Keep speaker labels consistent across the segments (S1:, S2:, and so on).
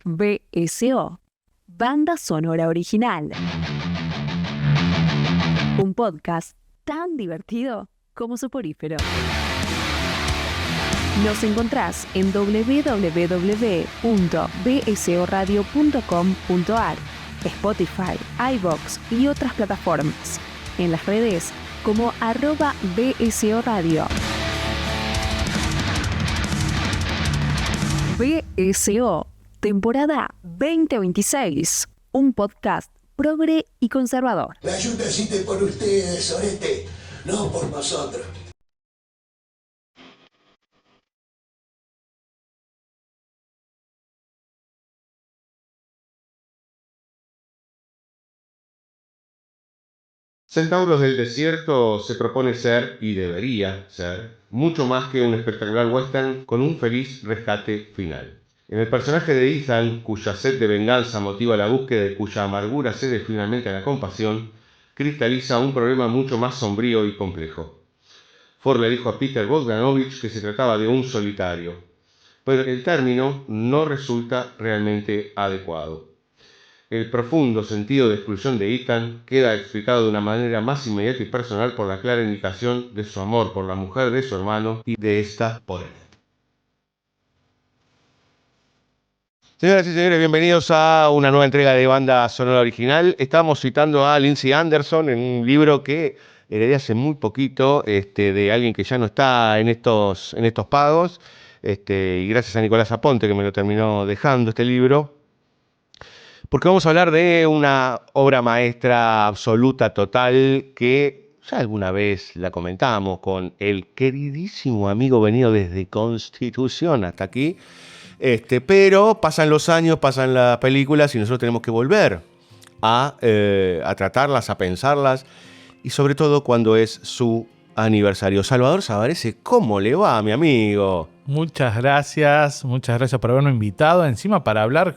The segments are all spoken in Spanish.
S1: BSO, Banda Sonora Original. Un podcast tan divertido como soporífero. Nos encontrás en www.bsoradio.com.ar, Spotify, iVoox y otras plataformas. En las redes como @BSO Radio. BSO, temporada 2026. Un podcast progre y conservador.
S2: La ayuda existe por ustedes, Sorete, no por nosotros.
S3: Centauros del Desierto se propone ser, y debería ser, mucho más que un espectacular western con un feliz rescate final. En el personaje de Ethan, cuya sed de venganza motiva la búsqueda y cuya amargura cede finalmente a la compasión, cristaliza un problema mucho más sombrío y complejo. Ford le dijo a Peter Bogdanovich que se trataba de un solitario, pero el término no resulta realmente adecuado. El profundo sentido de exclusión de Ethan queda explicado de una manera más inmediata y personal por la clara indicación de su amor por la mujer de su hermano y de esta por él. Señoras y señores, bienvenidos a una nueva entrega de Banda Sonora Original. Estamos citando a Lindsay Anderson en un libro que heredé hace muy poquito, de alguien que ya no está en estos pagos, y gracias a Nicolás Aponte que me lo terminó dejando este libro. Porque vamos a hablar de una obra maestra absoluta, total, que ya alguna vez la comentamos con el queridísimo amigo venido desde Constitución hasta aquí. Pero pasan los años, pasan las películas y nosotros tenemos que volver a tratarlas, a pensarlas, y sobre todo cuando es su aniversario. Salvador Savarese, ¿cómo le va, mi amigo?
S4: Muchas gracias por haberme invitado. Encima para hablar,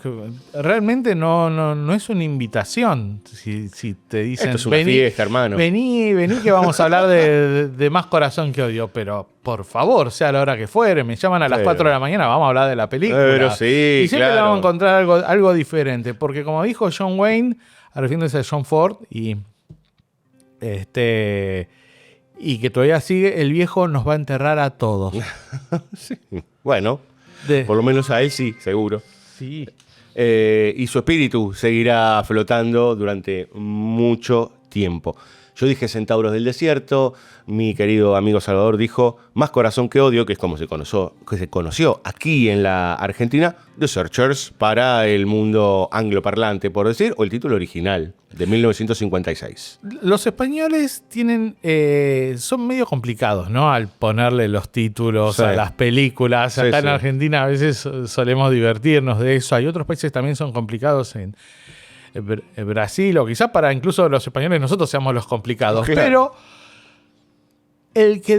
S4: realmente no es una invitación. Si te dicen,
S3: esto es una fiesta, hermano.
S4: Vení que vamos a hablar de Más Corazón que Odio. Pero por favor, sea la hora que fuere, me llaman a las 4 de la mañana, vamos a hablar de la película.
S3: Pero sí,
S4: y siempre
S3: claro.
S4: vamos a encontrar algo diferente. Porque como dijo John Wayne, refiriéndose a John Ford, y que todavía sigue, el viejo nos va a enterrar a todos.
S3: Sí. Bueno, por lo menos a él sí, seguro.
S4: Sí.
S3: Y su espíritu seguirá flotando durante mucho tiempo. Yo dije Centauros del Desierto, mi querido amigo Salvador dijo Más Corazón que Odio, que es como se conoció aquí en la Argentina, The Searchers, para el mundo angloparlante, por decir, o el título original, de 1956.
S4: Los españoles son medio complicados, ¿no? Al ponerle los títulos a las películas. Acá en Argentina a veces solemos divertirnos de eso. Hay otros países que también son complicados en Brasil, o quizás para incluso los españoles nosotros seamos los complicados. Claro. Pero el que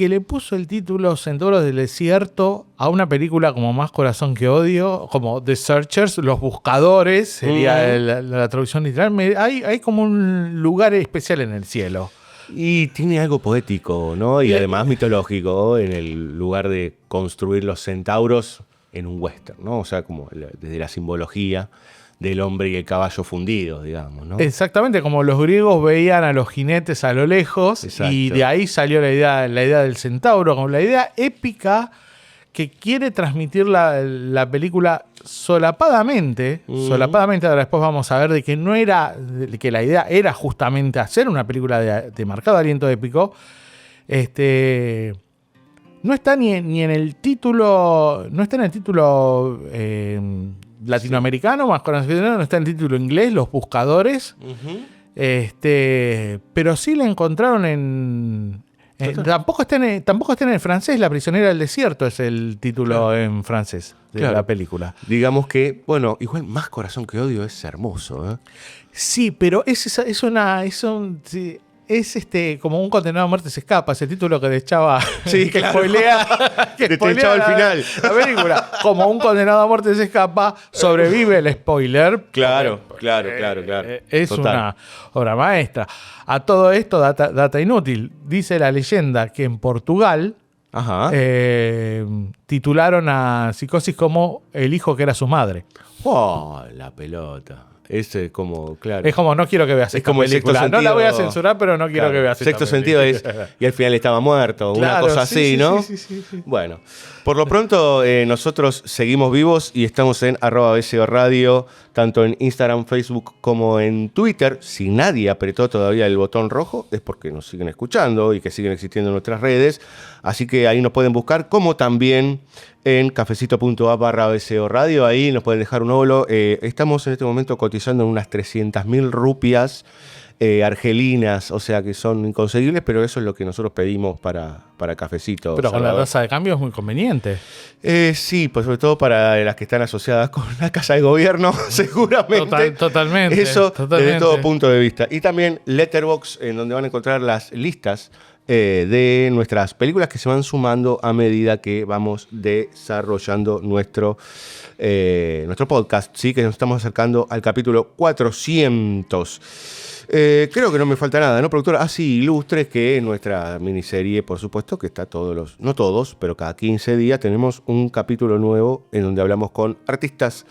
S4: le puso el título Centauros del Desierto a una película como Más Corazón que Odio, como The Searchers, Los Buscadores, sería la traducción literal, hay como un lugar especial en el cielo.
S3: Y tiene algo poético, ¿no? Y además mitológico, en el lugar de construir los centauros en un western, ¿no? O sea, como desde la simbología del hombre y el caballo fundidos, digamos, ¿no?
S4: Exactamente, como los griegos veían a los jinetes a lo lejos. Exacto. Y de ahí salió la idea del centauro, como la idea épica que quiere transmitir la película solapadamente. Solapadamente, ahora después vamos a ver de que la idea era justamente hacer una película de marcado aliento épico. No está ni en el título, latinoamericano, Más conocido, no está en el título inglés, Los Buscadores. Uh-huh. Pero sí la encontraron tampoco está en el francés. La Prisionera del Desierto es el título en francés de la película.
S3: Digamos que, bueno, igual Más Corazón que Odio es hermoso, ¿eh?
S4: Sí, pero es como Un condenado a muerte se escapa, es el título que te echaba,
S3: sí,
S4: que
S3: claro.
S4: que
S3: te echaba al final.
S4: La película, como Un condenado a muerte se escapa, sobrevive el spoiler.
S3: Claro.
S4: Es total. Una obra maestra. A todo esto, data inútil, dice la leyenda que en Portugal
S3: Ajá.
S4: Titularon a Psicosis como El hijo que era su madre.
S3: Oh, la pelota. Es como, claro.
S4: Es como, no quiero que veas esta
S3: como el sexto
S4: película.
S3: sentido.
S4: No la voy a censurar, pero no quiero que veas esta
S3: Sexto sentido es, y al final estaba muerto, una cosa así, ¿no?
S4: Sí.
S3: Bueno, por lo pronto nosotros seguimos vivos y estamos en @BCO Radio, tanto en Instagram, Facebook como en Twitter. Si nadie apretó todavía el botón rojo, es porque nos siguen escuchando y que siguen existiendo en nuestras redes. Así que ahí nos pueden buscar, como también en cafecito.app/BCO Radio. Ahí nos pueden dejar un olo. Estamos en este momento cotizando en unas 300.000 rupias argelinas, o sea que son inconseguibles, pero eso es lo que nosotros pedimos para Cafecito.
S4: Pero
S3: Salvador.
S4: con la tasa de cambio es muy conveniente.
S3: Sí, pues sobre todo para las que están asociadas con la Casa de Gobierno, seguramente.
S4: Totalmente.
S3: Eso
S4: totalmente.
S3: desde todo punto de vista. Y también Letterboxd, en donde van a encontrar las listas de nuestras películas que se van sumando a medida que vamos desarrollando nuestro podcast, ¿sí? Que nos estamos acercando al capítulo 400. Creo que no me falta nada, ¿no, productora? Sí, Ilustres, que nuestra miniserie, por supuesto, que está no todos, pero cada 15 días tenemos un capítulo nuevo en donde hablamos con artistas,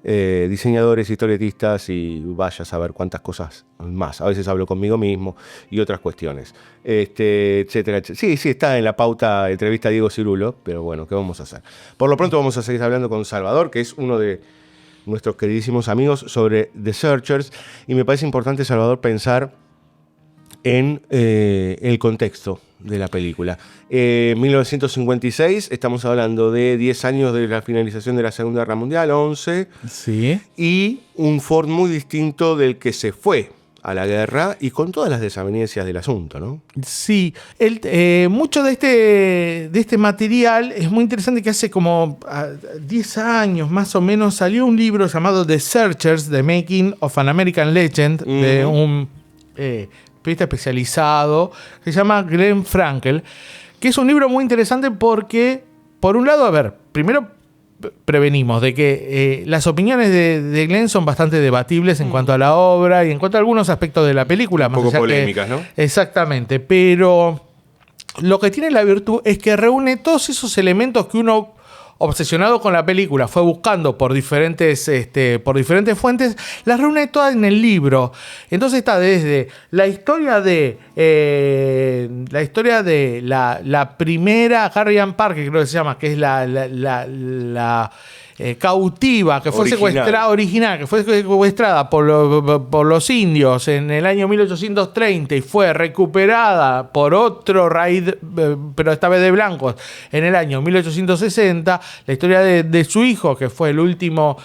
S3: diseñadores, historietistas y vaya a saber cuántas cosas más. A veces hablo conmigo mismo y otras cuestiones, etcétera, etcétera. Sí, está en la pauta entrevista a Diego Cirulo, pero bueno, ¿qué vamos a hacer? Por lo pronto vamos a seguir hablando con Salvador, que es uno de nuestros queridísimos amigos, sobre The Searchers, y me parece importante, Salvador, pensar en el contexto de la película. 1956, estamos hablando de 10 años de la finalización de la Segunda Guerra Mundial, 11,
S4: Sí.
S3: y un Ford muy distinto del que se fue a la guerra y con todas las desavenencias del asunto, ¿no?
S4: Sí, mucho de este material es muy interesante, que hace como 10 años más o menos salió un libro llamado The Searchers, The Making of an American Legend, de un periodista especializado que se llama Glenn Frankel, que es un libro muy interesante porque, por un lado, a ver, primero prevenimos de que las opiniones de Glenn son bastante debatibles en cuanto a la obra y en cuanto a algunos aspectos de la película.
S3: Un poco polémicas, ¿no?
S4: Exactamente, pero lo que tiene la virtud es que reúne todos esos elementos que uno, obsesionado con la película, fue buscando por diferentes fuentes, las reúne todas en el libro. Entonces está desde la historia de la primera Harriet Parker, creo que se llama, que es la cautiva, que fue secuestrada, que fue secuestrada por los indios en el año 1830 y fue recuperada por otro raid, pero esta vez de blancos, en el año 1860. La historia de su hijo, que fue el último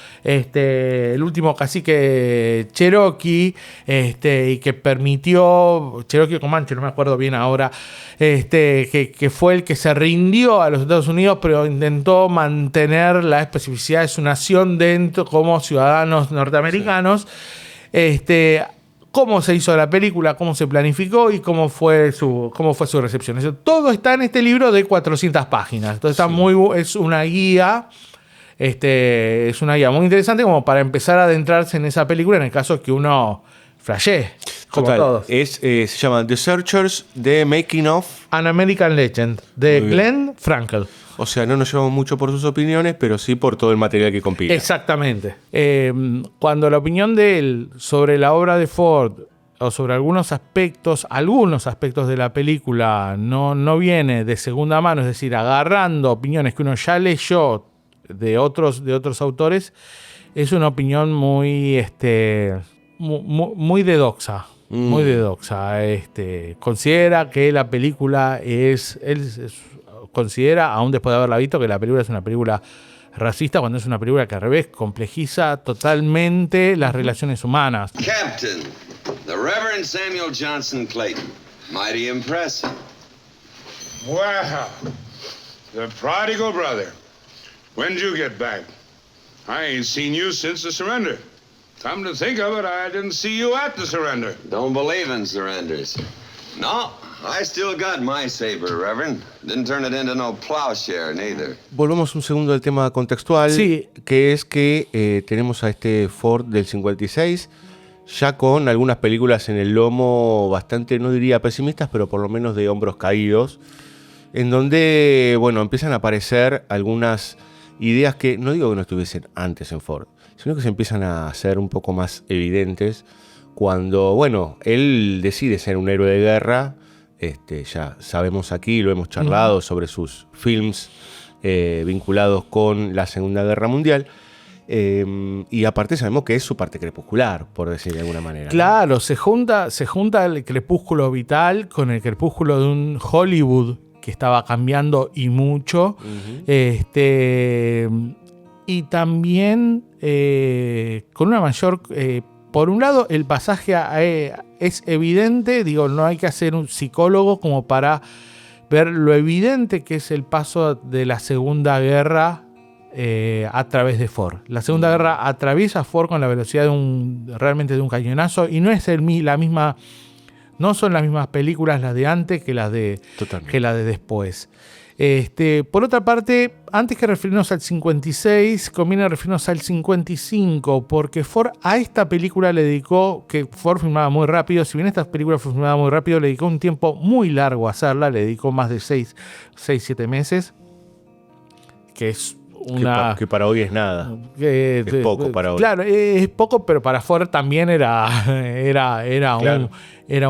S4: cacique Cherokee, y que permitió, Cherokee o Comanche, no me acuerdo bien ahora, que fue el que se rindió a los Estados Unidos, pero intentó mantener la especificidad de su nación dentro como ciudadanos norteamericanos. Sí. Cómo se hizo la película, cómo se planificó y cómo fue su recepción. Eso, todo está en este libro de 400 páginas. Entonces es una guía. Es una guía muy interesante como para empezar a adentrarse en esa película en el caso que uno flashee. Como todos.
S3: Se llama The Searchers, The Making of
S4: an American Legend, de Glenn Frankel.
S3: O sea, no nos llevamos mucho por sus opiniones, pero sí por todo el material que compila.
S4: Exactamente. Cuando la opinión de él sobre la obra de Ford o sobre algunos aspectos de la película no viene de segunda mano, es decir, agarrando opiniones que uno ya leyó de otros autores, es una opinión muy dedoxa. Muy dedoxa. Considera que la película considera, aún después de haberla visto, que la película es una película racista, cuando es una película que al revés complejiza totalmente las relaciones humanas.
S5: Captain, the Reverend Samuel Johnson Clayton. Mighty impressive.
S6: Wow. The prodigal brother. When did you get back? I ain't seen you since the surrender. Come to think of it, I didn't see you at the surrender.
S5: Don't believe in surrenders. No, I still got my saber, Reverend. Didn't turn it into no plowshare, neither.
S3: Volvemos un segundo al tema contextual,
S4: sí,
S3: que es que tenemos a este Ford del 56, ya con algunas películas en el lomo bastante, no diría pesimistas, pero por lo menos de hombros caídos. en donde, bueno, empiezan a aparecer algunas ideas que no digo que no estuviesen antes en Ford, sino que se empiezan a hacer un poco más evidentes cuando, bueno, él decide ser un héroe de guerra. Ya sabemos aquí, lo hemos charlado sobre sus films vinculados con la Segunda Guerra Mundial. Y aparte sabemos que es su parte crepuscular, por decir de alguna manera.
S4: Claro, ¿no? se junta el crepúsculo vital con el crepúsculo de un Hollywood que estaba cambiando y mucho. Y también con una mayor... por un lado, el pasaje es evidente, digo, no hay que ser un psicólogo como para ver lo evidente que es el paso de la Segunda Guerra a través de Ford. La Segunda Guerra atraviesa Ford con la velocidad realmente de un cañonazo, y no es la misma, no son las mismas películas las de antes que las de después. Por otra parte, antes que referirnos al 56, conviene referirnos al 55, porque Ford a esta película le dedicó, que Ford filmaba muy rápido, si bien esta película fue filmada muy rápido, le dedicó un tiempo muy largo a hacerla, le dedicó más de 6-7 meses, que es
S3: que para hoy es nada. Es poco para hoy.
S4: Claro, es poco, pero para Ford también era
S3: claro.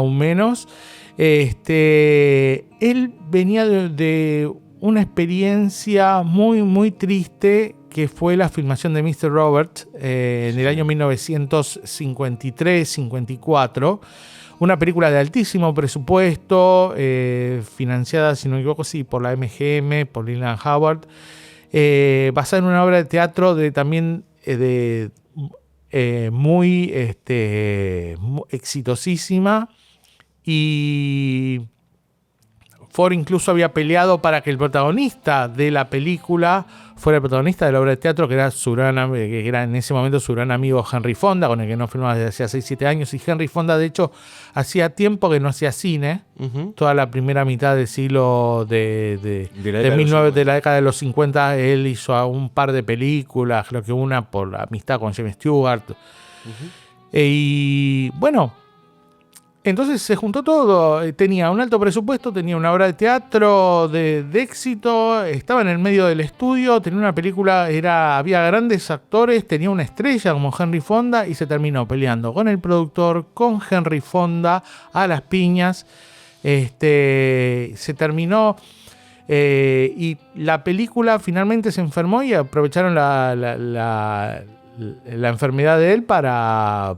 S4: un menos. Él venía de una experiencia muy, muy triste, que fue la filmación de Mr. Robert en el año 1953-54. Una película de altísimo presupuesto, financiada, si no me equivoco, sí, por la MGM, por Leland Howard, basada en una obra de teatro muy exitosísima. Y Ford incluso había peleado para que el protagonista de la película fuera el protagonista de la obra de teatro, que era en ese momento su gran amigo Henry Fonda, con el que no filmaba desde hacía 6-7 años. Y Henry Fonda, de hecho, hacía tiempo que no hacía cine. Toda la primera mitad del siglo de la década de los 50, él hizo un par de películas, creo que una por la amistad con James Stewart. Y bueno, entonces se juntó todo. Tenía un alto presupuesto, tenía una obra de teatro de éxito, estaba en el medio del estudio, tenía una película, había grandes actores, tenía una estrella como Henry Fonda, y se terminó peleando con el productor, con Henry Fonda, a las piñas. Se terminó y la película finalmente se enfermó, y aprovecharon la enfermedad de él para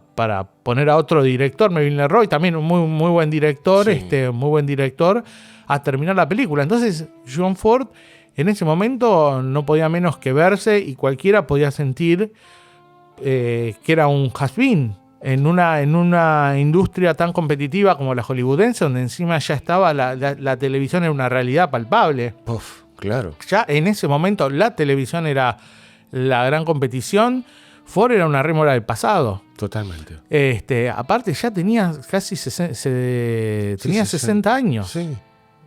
S4: poner a otro director, Melvin LeRoy, también un muy buen director, sí. Muy buen director, a terminar la película. Entonces John Ford en ese momento no podía menos que verse, y cualquiera podía sentir que era un has-been en una industria tan competitiva como la hollywoodense, donde encima ya estaba la televisión, era una realidad palpable.
S3: Claro.
S4: Ya en ese momento la televisión era la gran competición. Ford era una rémora del pasado.
S3: Totalmente.
S4: Aparte ya tenía casi 60 años.
S3: Sí.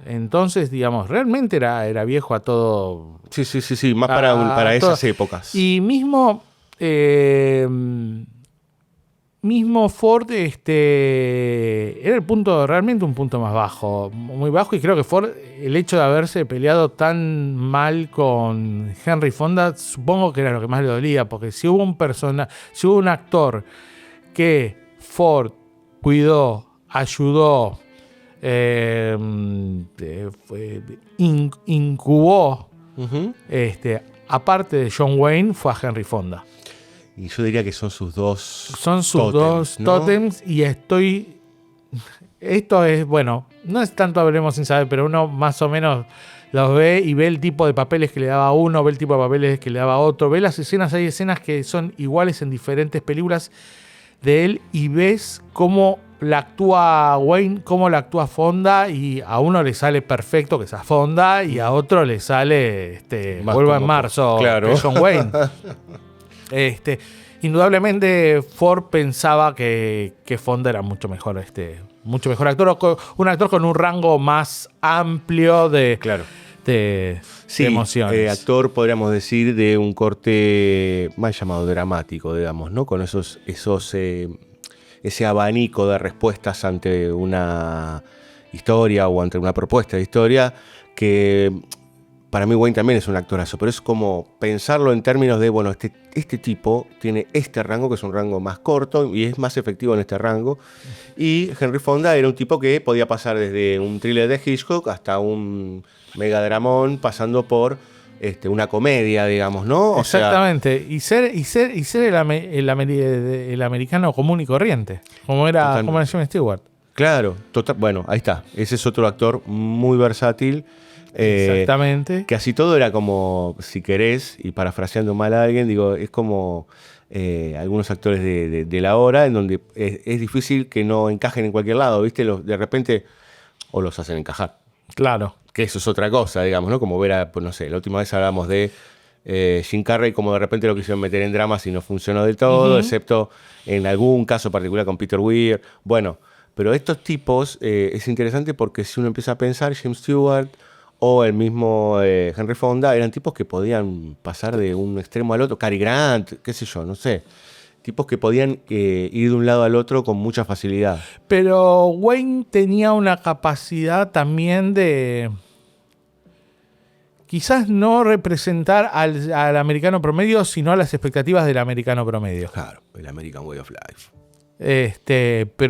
S4: Entonces, digamos, realmente era viejo a todo.
S3: Sí, más para esas épocas.
S4: Y mismo Ford era realmente un punto más bajo, muy bajo, y creo que Ford, el hecho de haberse peleado tan mal con Henry Fonda, supongo que era lo que más le dolía, porque si hubo un actor que Ford cuidó, ayudó, incubó, aparte de John Wayne, fue a Henry Fonda.
S3: Y yo diría que son sus dos
S4: tótems, y esto es, bueno, no es tanto Hablemos sin saber, pero uno más o menos los ve y ve el tipo de papeles que le daba uno, ve el tipo de papeles que le daba otro, ve las escenas, hay escenas que son iguales en diferentes películas de él, y ves cómo la actúa Wayne, cómo la actúa Fonda, y a uno le sale perfecto, que es a Fonda, y a otro le sale Vuelva en marzo,
S3: claro,
S4: que es John Wayne. Indudablemente Ford pensaba que Fonda era mucho mejor actor, un actor con un rango más amplio de emociones.
S3: Actor, podríamos decir, de un corte más llamado dramático, digamos, ¿no? Con ese abanico de respuestas ante una historia o ante una propuesta de historia que para mí Wayne también es un actorazo, pero es como pensarlo en términos de, bueno, este tipo tiene este rango, que es un rango más corto y es más efectivo en este rango. Y Henry Fonda era un tipo que podía pasar desde un thriller de Hitchcock hasta un megadramón, pasando por una comedia, digamos, ¿no?
S4: Exactamente. Y ser el americano común y corriente, como era James Stewart.
S3: Claro, bueno, ahí está. Ese es otro actor muy versátil.
S4: Exactamente.
S3: Casi todo era como, si querés, y parafraseando mal a alguien, digo, es como algunos actores de la hora, en donde es difícil que no encajen en cualquier lado, ¿viste? De repente, o los hacen encajar.
S4: Claro.
S3: Que eso es otra cosa, digamos, ¿no? Como ver pues no sé, la última vez hablamos de Jim Carrey, como de repente lo quisieron meter en dramas y no funcionó del todo, excepto en algún caso particular con Peter Weir. Bueno, pero estos tipos es interesante porque si uno empieza a pensar, James Stewart o el mismo Henry Fonda eran tipos que podían pasar de un extremo al otro. Cary Grant, qué sé yo, no sé. Tipos que podían ir de un lado al otro con mucha facilidad.
S4: Pero Wayne tenía una capacidad también de quizás no representar al americano promedio, sino a las expectativas del americano promedio.
S3: Claro, el American Way of Life.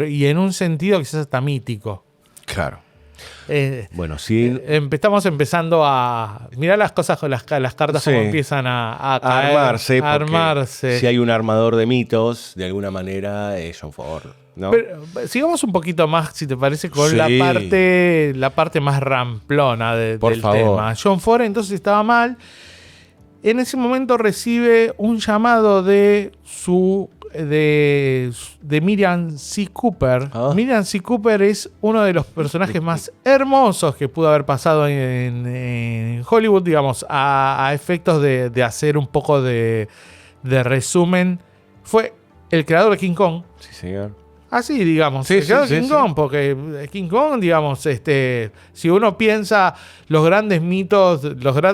S4: Y en un sentido quizás hasta mítico.
S3: Claro. Bueno, sí.
S4: Estamos empezando a mirar las cosas con las cartas, como empiezan a caer,
S3: armarse. Si hay un armador de mitos, de alguna manera es John Ford, ¿no?
S4: Pero, sigamos un poquito más, si te parece, con la parte más ramplona del tema. John Ford entonces estaba mal. En ese momento recibe un llamado de Miriam C. Cooper. Miriam C. Cooper es uno de los personajes más hermosos que pudo haber pasado en Hollywood, digamos, a efectos de hacer un poco de resumen. Fue el creador de King Kong.
S3: Sí, señor.
S4: Así, digamos, King Kong, porque King Kong, digamos, si uno piensa los grandes mitos,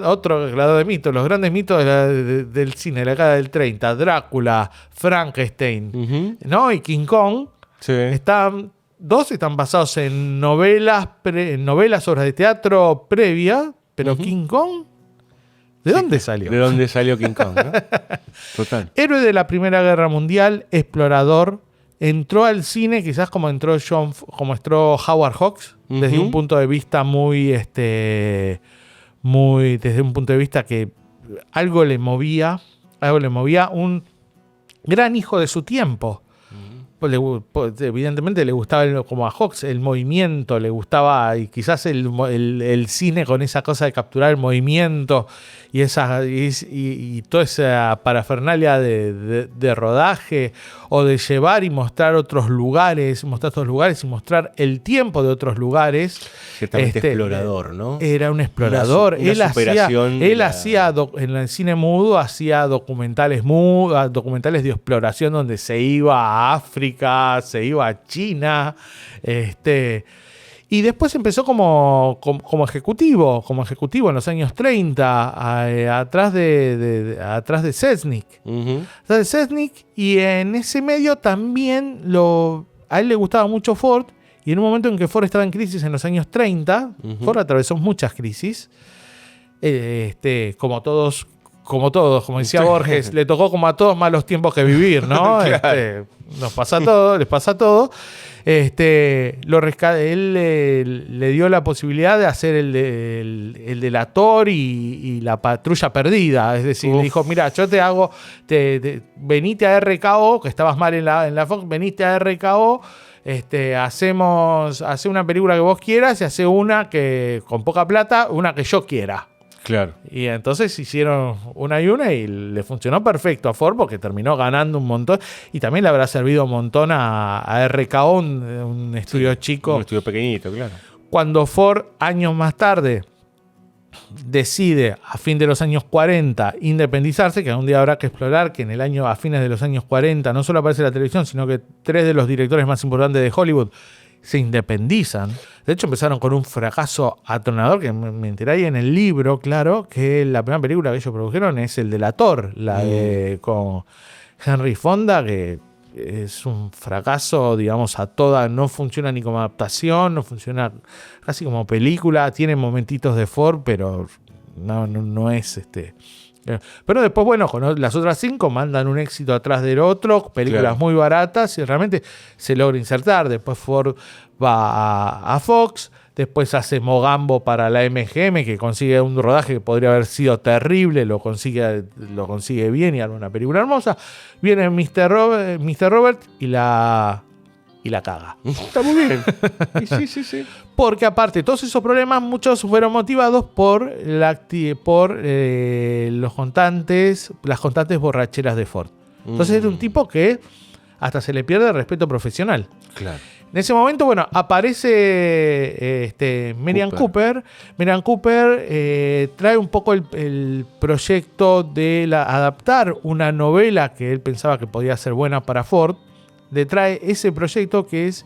S4: otro grado de mitos, los grandes mitos del cine de la década del 30, Drácula, Frankenstein, ¿no? Y King Kong, están basados en novelas, obras de teatro previa, pero King Kong, ¿de dónde salió?
S3: ¿De dónde salió King Kong, no? Total.
S4: Héroe de la Primera Guerra Mundial, explorador. Entró al cine quizás como entró Howard Hawks, desde un punto de vista desde un punto de vista que algo le movía, un gran hijo de su tiempo. Evidentemente le gustaba, como a Hawks, el movimiento, le gustaba, y quizás el cine con esa cosa de capturar el movimiento y toda esa parafernalia de rodaje, o de llevar y mostrar otros lugares, y mostrar el tiempo de otros lugares.
S3: Ciertamente explorador, ¿no?
S4: Era un explorador.
S3: Él
S4: hacía en el cine mudo, hacía documentales de exploración donde se iba a África, se iba a China, y después empezó como ejecutivo en los años 30, atrás de Selznick. Atrás de Selznick, y en ese medio también a él le gustaba mucho Ford, y en un momento en que Ford estaba en crisis en los años 30, Ford atravesó muchas crisis, como todos, como decía Borges, le tocó como a todos malos tiempos que vivir, ¿no? Claro. Les pasa a todos. Él le dio la posibilidad de hacer el delator y la patrulla perdida. Es decir, le dijo, mira, yo te hago, venite a RKO, que estabas mal en la Fox, venite a RKO, hace una película que vos quieras y hace una que con poca plata, una que yo quiera.
S3: Claro.
S4: Y entonces hicieron una y le funcionó perfecto a Ford, porque terminó ganando un montón, y también le habrá servido un montón a RKO, un estudio chico.
S3: Un estudio pequeñito, claro.
S4: Cuando Ford, años más tarde, decide, a fin de los años 40, independizarse, que un día habrá que explorar que a fines de los años 40 no solo aparece la televisión, sino que 3 de los directores más importantes de Hollywood se independizan. De hecho, empezaron con un fracaso atronador, que me enteré ahí en el libro, claro, que la primera película que ellos produjeron es El Delator, con Henry Fonda, que es un fracaso, digamos, no funciona ni como adaptación, no funciona casi como película, tiene momentitos de Ford, pero no es Pero después, bueno, con las otras 5 mandan un éxito atrás del otro, películas muy baratas y realmente se logra insertar. Después Ford va a Fox, después hace Mogambo para la MGM, que consigue un rodaje que podría haber sido terrible, lo consigue bien y arma una película hermosa. Viene Mr. Robert y la caga.
S3: Está muy bien. Sí.
S4: Porque aparte de todos esos problemas, muchos fueron motivados por las constantes borracheras de Ford. Entonces era un tipo que hasta se le pierde el respeto profesional.
S3: Claro.
S4: En ese momento, bueno, aparece Merian Cooper. Merian Cooper trae un poco el proyecto de adaptar una novela que él pensaba que podía ser buena para Ford. Le trae ese proyecto que es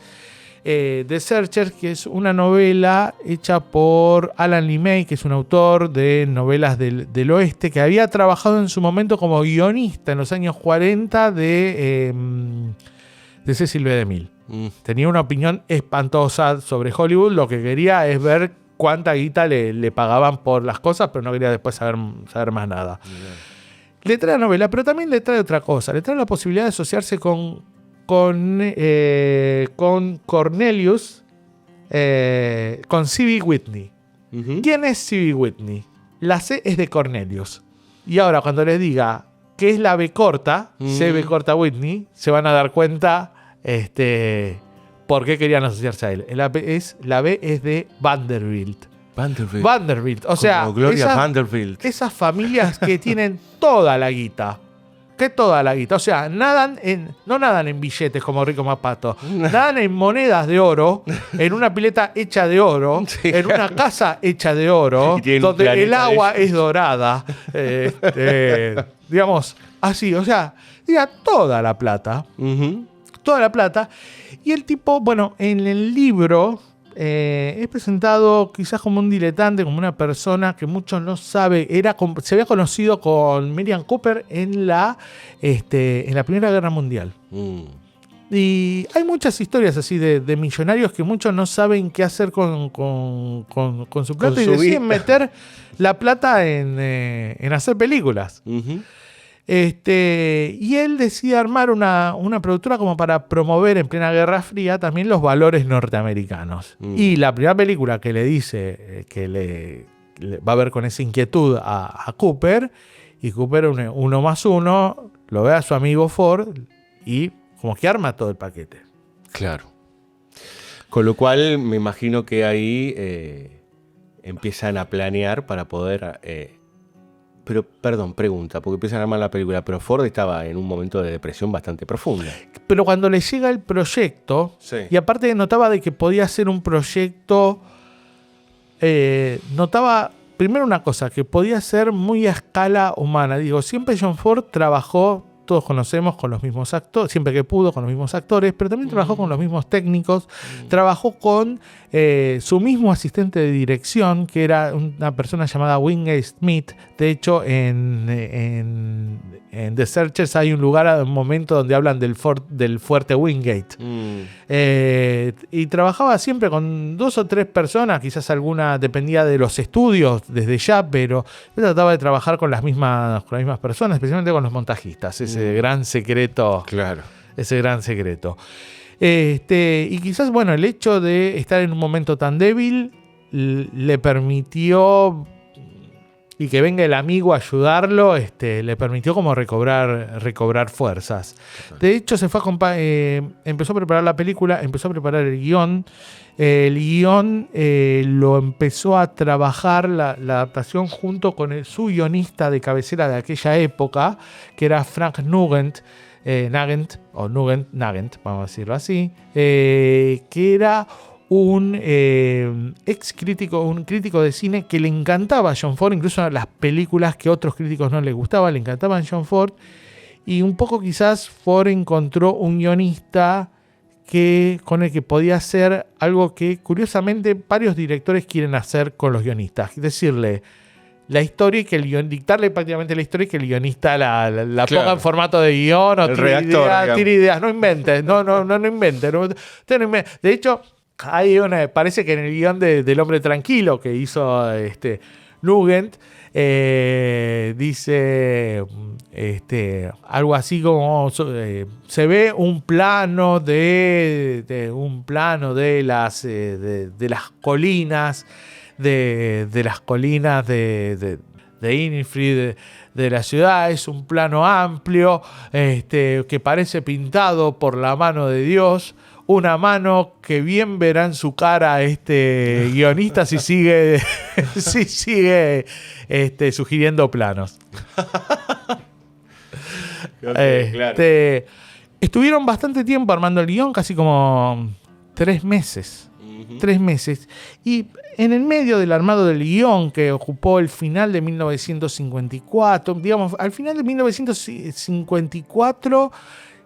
S4: The Searchers, que es una novela hecha por Alan Lee May, que es un autor de novelas del oeste, que había trabajado en su momento como guionista en los años 40 de Cecil B. DeMille. Tenía una opinión espantosa sobre Hollywood, lo que quería es ver cuánta guita le pagaban por las cosas, pero no quería después saber más nada. Le trae la novela, pero también le trae otra cosa, le trae la posibilidad de asociarse con Cornelius, con C.B. Whitney. ¿Quién es C.B. Whitney? La C es de Cornelius. Y ahora cuando les diga que es la B corta, C.B. corta Whitney, se van a dar cuenta por qué querían asociarse a él. La B es de Vanderbilt. Vanderbilt. O sea,
S3: Gloria Vanderbilt.
S4: Esas familias que tienen toda la guita. ¿Qué toda la guita? O sea, no nadan en billetes como Rico Mapato. Nadan en monedas de oro, en una pileta hecha de oro, en una casa hecha de oro, donde el agua es dorada. Digamos, así, o sea, diga toda la plata. Toda la plata. Y el tipo, bueno, en el libro es presentado quizás como un diletante, como una persona que muchos no saben. Se había conocido con Merian Cooper en la Primera Guerra Mundial. Y hay muchas historias así de millonarios que muchos no saben qué hacer con su plata y deciden meter la plata en hacer películas. Y él decide armar una productora como para promover en plena Guerra Fría también los valores norteamericanos. Y la primera película que le dice que le va a ver con esa inquietud a Cooper, y Cooper 1 más 1 lo ve a su amigo Ford y como que arma todo el paquete.
S3: Claro. Con lo cual me imagino que ahí empiezan a planear para poder... Pero, perdón, pregunta, porque empiezan a armar la película, pero Ford estaba en un momento de depresión bastante profunda.
S4: Pero cuando le llega el proyecto,
S3: sí.
S4: Y aparte notaba de que podía ser un proyecto, notaba primero una cosa, que podía ser muy a escala humana. Digo, siempre John Ford trabajó, todos conocemos, con los mismos actores, siempre que pudo con los mismos actores, pero también trabajó con los mismos técnicos, trabajó con su mismo asistente de dirección, que era una persona llamada Wingate Smith. De hecho, en The Searchers hay un momento donde hablan del fuerte Wingate. Y trabajaba siempre con 2 o 3 personas, quizás alguna dependía de los estudios desde ya, pero él trataba de trabajar con las mismas personas, especialmente con los montajistas, ese gran secreto.
S3: Claro.
S4: Ese gran secreto. Y quizás, bueno, el hecho de estar en un momento tan débil le permitió, y que venga el amigo a ayudarlo, le permitió como recobrar fuerzas. De hecho, empezó a preparar la película, empezó a preparar el guión. El guión lo empezó a trabajar la adaptación junto con su guionista de cabecera de aquella época, que era Frank Nugent, Nugent, vamos a decirlo así, que era un un crítico de cine que le encantaba a John Ford, incluso las películas que a otros críticos no les gustaban, le encantaban a John Ford, y un poco quizás Ford encontró un guionista con el que podía hacer algo que curiosamente varios directores quieren hacer con los guionistas, decirle, la historia y que dictarle prácticamente la historia y que el guionista la
S3: Claro.
S4: ponga en formato de guión o
S3: El redactor, digamos.
S4: tire ideas. No inventes, no inventes. Usted no invente. De hecho, hay parece que en el guión del Hombre Tranquilo que hizo Nugent, dice algo así como se ve un plano de las colinas de las colinas de Innisfree, de la ciudad. Es un plano amplio que parece pintado por la mano de Dios, una mano que bien verá en su cara guionista si sigue sugiriendo planos.
S3: Claro.
S4: Estuvieron bastante tiempo armando el guión, casi como 3 meses. 3 meses. Y en el medio del armado del guión, que ocupó el final de 1954, digamos, al final de 1954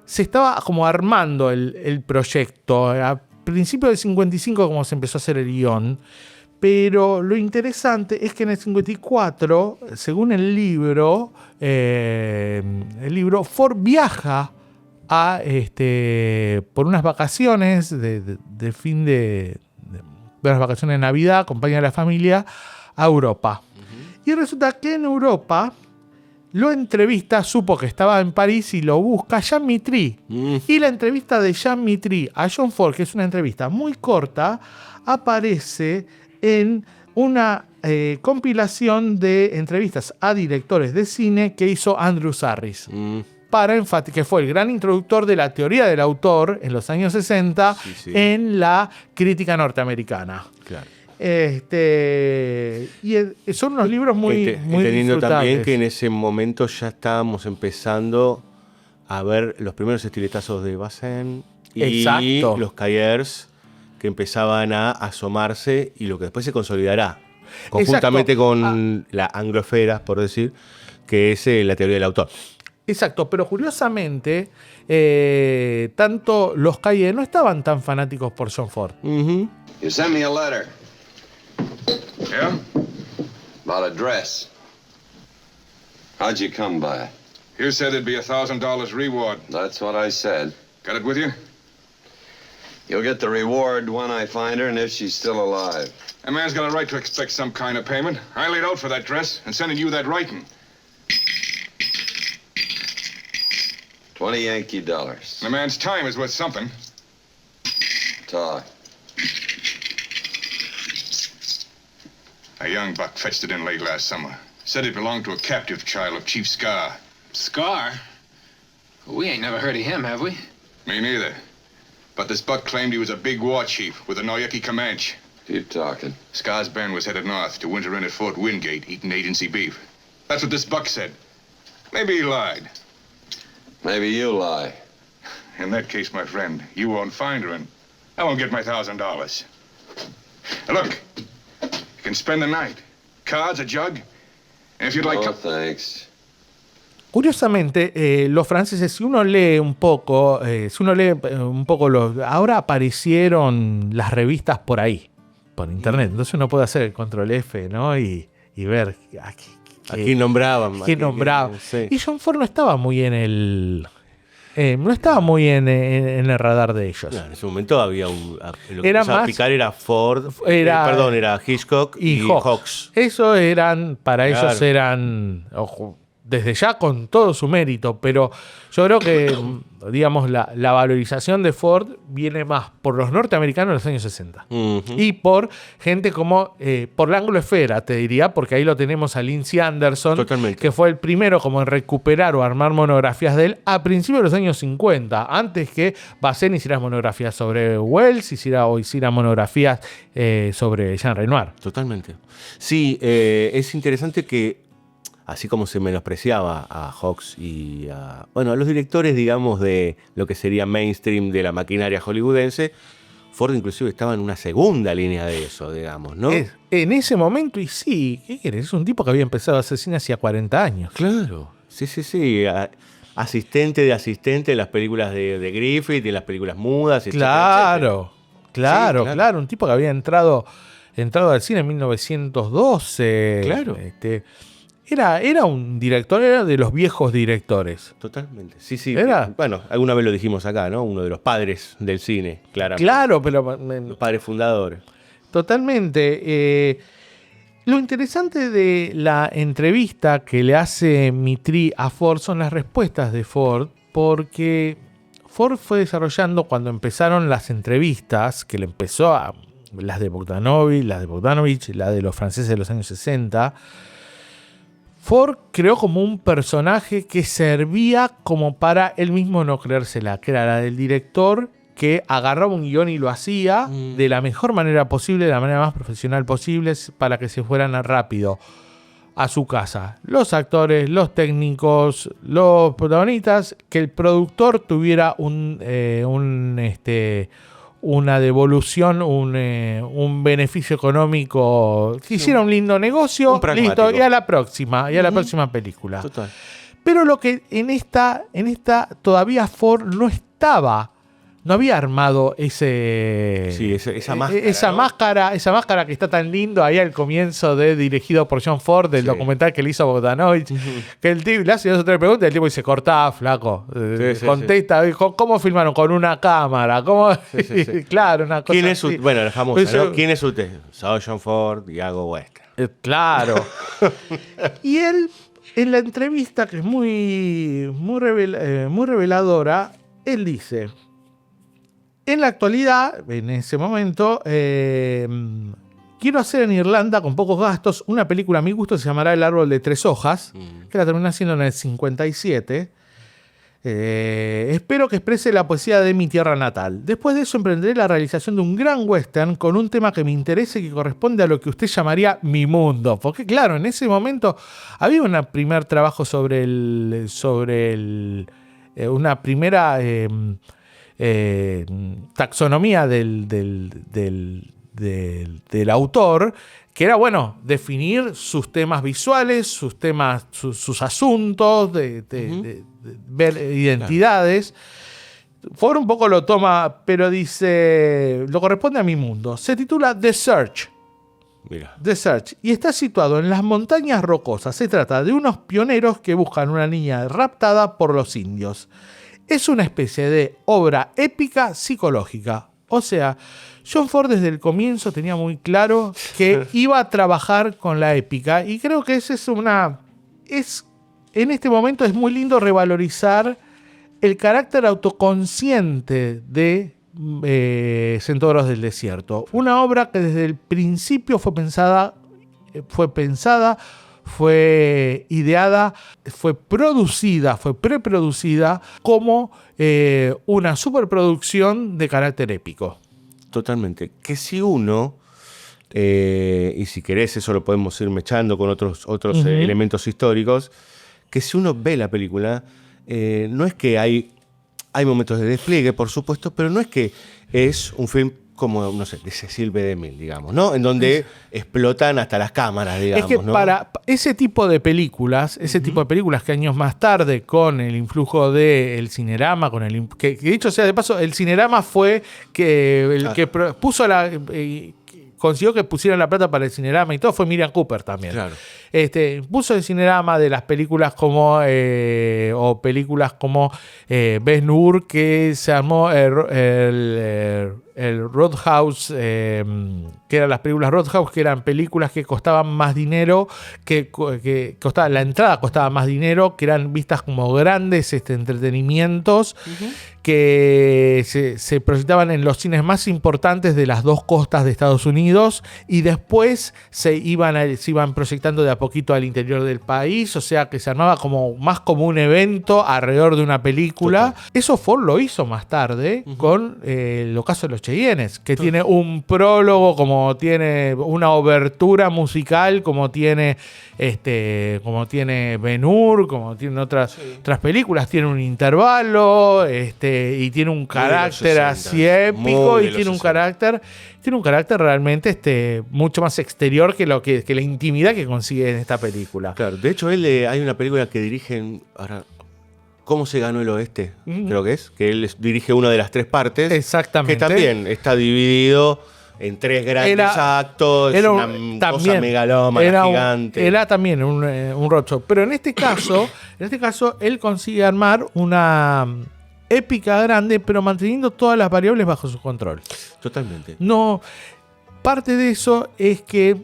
S4: se estaba como armando el proyecto. A principios del 55 como se empezó a hacer el guión. Pero lo interesante es que en el 54, según el libro, Ford viaja por unas vacaciones de fin de las vacaciones de Navidad, acompaña a la familia a Europa. Y resulta que en Europa lo entrevista, supo que estaba en París y lo busca Jean Mitry. Y la entrevista de Jean Mitry a John Ford, que es una entrevista muy corta, aparece en una compilación de entrevistas a directores de cine que hizo Andrew Sarris. Que fue el gran introductor de la teoría del autor en los años 60 en la crítica norteamericana.
S3: Claro.
S4: Son unos libros muy
S3: entendiendo
S4: disfrutables.
S3: también que en ese momento ya estábamos empezando a ver los primeros estiletazos de Bazin y
S4: Exacto.
S3: los Cahiers que empezaban a asomarse y lo que después se consolidará conjuntamente con la anglosfera, por decir, que es la teoría del autor.
S4: Exacto, pero curiosamente, tanto los Cahiers no estaban tan fanáticos por John Ford.
S5: You sent me a letter
S6: Yeah?
S5: about a dress. How'd you come by it?
S6: You said it'd be $1,000 reward.
S5: That's what I said.
S6: Got it with you?
S5: You'll get the reward when I find her and if she's still alive.
S6: A man's got a right to expect some kind of payment. I laid out for that dress and sending you that writing.
S5: 20 Yankee dollars.
S6: And a man's time is worth something.
S5: Talk.
S6: A young buck fetched it in late last summer. Said it belonged to a captive child of Chief Scar.
S7: Scar? We ain't never heard of him, have we?
S6: Me neither. But this buck claimed he was a big war chief with the Noyaki Comanche.
S5: Keep talking.
S6: Scar's band was headed north to winter in at Fort Wingate, eating agency beef. That's what this buck said. Maybe he lied.
S5: Maybe you lie.
S6: In that case, my friend, you won't find her, and I won't get my $1,000. Now look, you can spend the night. Cards, a jug, and if you'd like
S5: No,
S6: to...
S5: thanks.
S4: Curiosamente, los franceses, si uno lee un poco, ahora aparecieron las revistas por ahí, por internet. Entonces uno puede hacer el control F, ¿no? Y ver
S3: Aquí nombraban.
S4: quién nombraba.
S3: Sí.
S4: Y John Ford no estaba muy en el radar de ellos.
S3: No, en ese momento había lo que
S4: Era
S3: empezaba a
S4: más-
S3: picar era Ford, era Hitchcock y Hawks.
S4: Eso para
S3: Claro.
S4: ellos eran, ojo, desde ya con todo su mérito, pero yo creo que, digamos, la valorización de Ford viene más por los norteamericanos de los años 60 y por gente como, por la anglosfera, te diría, porque ahí lo tenemos a Lindsay Anderson,
S3: Totalmente.
S4: que fue el primero como en recuperar o armar monografías de él a principios de los años 50, antes que Bazin hiciera monografías sobre Wells, hiciera monografías sobre Jean Renoir.
S3: Totalmente. Sí, es interesante que así como se menospreciaba a Hawks y a los directores, digamos, de lo que sería mainstream de la maquinaria hollywoodense, Ford inclusive estaba en una segunda línea de eso, digamos, ¿no?
S4: En ese momento, y sí, ¿qué querés? Es un tipo que había empezado a hacer cine hacía 40 años.
S3: Claro, sí. Asistente de las películas de Griffith y en las películas mudas, etcétera,
S4: Claro. Un tipo que había entrado entrado al cine en 1912.
S3: Claro.
S4: Era un director, era de los viejos directores.
S3: Totalmente. Sí.
S4: ¿Era?
S3: Bueno, alguna vez lo dijimos acá, ¿no? Uno de los padres del cine, claramente.
S4: Claro, pero...
S3: Los padres fundadores.
S4: Totalmente. Lo interesante de la entrevista que le hace Mitry a Ford son las respuestas de Ford, porque Ford fue desarrollando, cuando empezaron las entrevistas, que le empezó a las de Bogdanovich, la de los franceses de los años 60, Ford creó como un personaje que servía como para él mismo no creérsela, que era la del director que agarraba un guión y lo hacía de la mejor manera posible, de la manera más profesional posible, para que se fueran rápido a su casa. Los actores, los técnicos, los protagonistas, que el productor tuviera una devolución, un beneficio económico, que hiciera un lindo negocio, listo, y a la próxima, la próxima película.
S3: Total.
S4: Pero lo que en esta todavía Ford no había armado esa máscara. Esa máscara que está tan lindo ahí al comienzo, dirigido por John Ford, del documental que le hizo Bogdanovich. Que el tipo le hace 2 o 3 preguntas y el tipo dice: cortá, flaco. Contesta, dijo: ¿cómo filmaron? Con una cámara. ¿Cómo? Claro, una cosa.
S3: ¿Quién es
S4: así.
S3: Bueno, la famosa, ¿no? ¿Quién es usted? Soy John Ford y hago western.
S4: Claro. Y él, en la entrevista, que es muy reveladora, él dice: en la actualidad, en ese momento, quiero hacer en Irlanda, con pocos gastos, una película a mi gusto, se llamará El árbol de 3 hojas, que la terminé haciendo en el 57. Espero que exprese la poesía de mi tierra natal. Después de eso emprenderé la realización de un gran western con un tema que me interese y que corresponde a lo que usted llamaría mi mundo. Porque claro, en ese momento había un primer trabajo sobre una primera... taxonomía del autor, que era, bueno, definir sus temas visuales, sus temas, sus asuntos, de ver identidades. Ford un poco lo toma, pero dice: lo corresponde a mi mundo. Se titula The Search.
S3: Mira.
S4: The Search, y está situado en las montañas rocosas. Se trata de unos pioneros que buscan una niña raptada por los indios. Es una especie de obra épica psicológica. O sea, John Ford desde el comienzo tenía muy claro que iba a trabajar con la épica, y creo que esa en este momento es muy lindo revalorizar el carácter autoconsciente de Centauros del Desierto. Una obra que desde el principio fue ideada, fue preproducida como una superproducción de carácter épico.
S3: Totalmente. Que si uno, y si querés eso lo podemos ir mechando con otros elementos históricos, que si uno ve la película, no es que hay momentos de despliegue, por supuesto, pero no es que es un film como, no sé, de Cecil B. DeMille, digamos, ¿no? En donde explotan hasta las cámaras, digamos,
S4: es que
S3: ¿no?
S4: para ese tipo de películas, que años más tarde, con el influjo del Cinerama, que dicho sea de paso, el Cinerama fue que puso consiguió que pusieran la plata para el Cinerama y todo, fue Miriam Cooper también.
S3: Claro.
S4: Puso el Cinerama de las películas como Ben-Hur, que se armó el Roadhouse, que eran las películas Roadhouse, que eran películas que costaban más dinero, la entrada costaba más dinero, que eran vistas como grandes entretenimientos, que se proyectaban en los cines más importantes de las 2 costas de Estados Unidos, y después se iban proyectando de a poquito al interior del país, o sea que se armaba más como un evento alrededor de una película. Total. Eso Ford lo hizo más tarde con El ocaso de los Cheyennes, que tiene un prólogo, como tiene una obertura musical, como tiene Ben-Hur, como tiene otras películas, tiene un intervalo, y tiene un carácter así épico, y tiene un carácter realmente mucho más exterior que la intimidad que consigue en esta película.
S3: Claro, de hecho hay una película que dirigen ahora. ¿Cómo se ganó el oeste? Creo que él dirige una de las 3 partes.
S4: Exactamente.
S3: Que también está dividido en 3 grandes actos,
S4: era
S3: una cosa megalómana, gigante.
S4: Era también un roadshow. Pero en este caso, él consigue armar una épica grande, pero manteniendo todas las variables bajo su control.
S3: Totalmente.
S4: No, parte de eso es que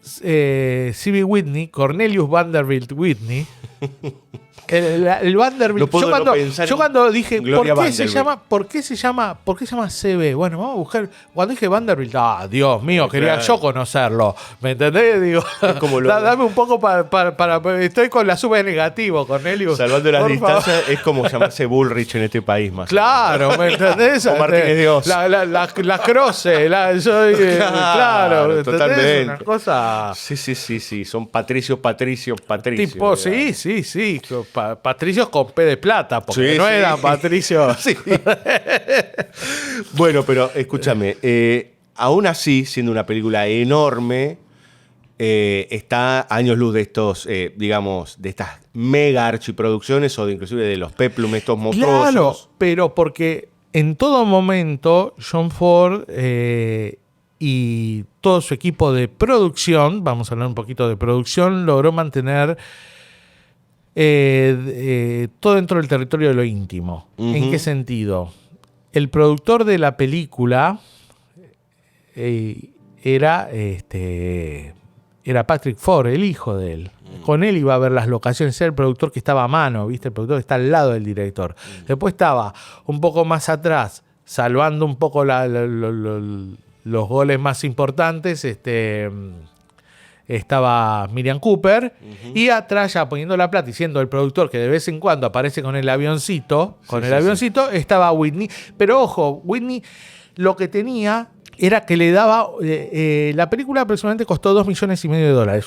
S4: C.B. Whitney, Cornelius Vanderbilt Whitney, el Vanderbilt. Yo cuando dije, ¿por qué se llama CB? Bueno, vamos a buscar. Cuando dije Vanderbilt, Dios mío, quería yo conocerlo. ¿Me entendés? Digo, dame un poco para. Estoy con la sube negativo, Cornelius.
S3: Salvando las distancias, es como llamarse Bullrich en este país más.
S4: Claro, ¿me entendés?
S3: O Martínez Dios.
S4: La Croce, claro,
S3: totalmente.
S4: Una cosa.
S3: Sí. Son patricios.
S4: Tipo, sí. Patricios con P de plata, porque no eran patricios.
S3: Sí. Bueno, pero escúchame, aún así, siendo una película enorme, está a años luz de estos, digamos, de estas mega archiproducciones o inclusive de los peplum, estos monstruosos.
S4: Claro, pero porque en todo momento John Ford y todo su equipo de producción, vamos a hablar un poquito de producción, logró mantener todo dentro del territorio de lo íntimo. Uh-huh. ¿En qué sentido? El productor de la película era Patrick Ford, el hijo de él. Con él iba a ver las locaciones, era el productor que estaba a mano, ¿viste? El productor que está al lado del director. Después estaba un poco más atrás, salvando un poco los goles más importantes, estaba Miriam Cooper, y atrás ya poniendo la plata y siendo el productor que de vez en cuando aparece con el avioncito, estaba Whitney. Pero ojo, Whitney lo que tenía era que le daba la película aproximadamente costó $2,5 millones.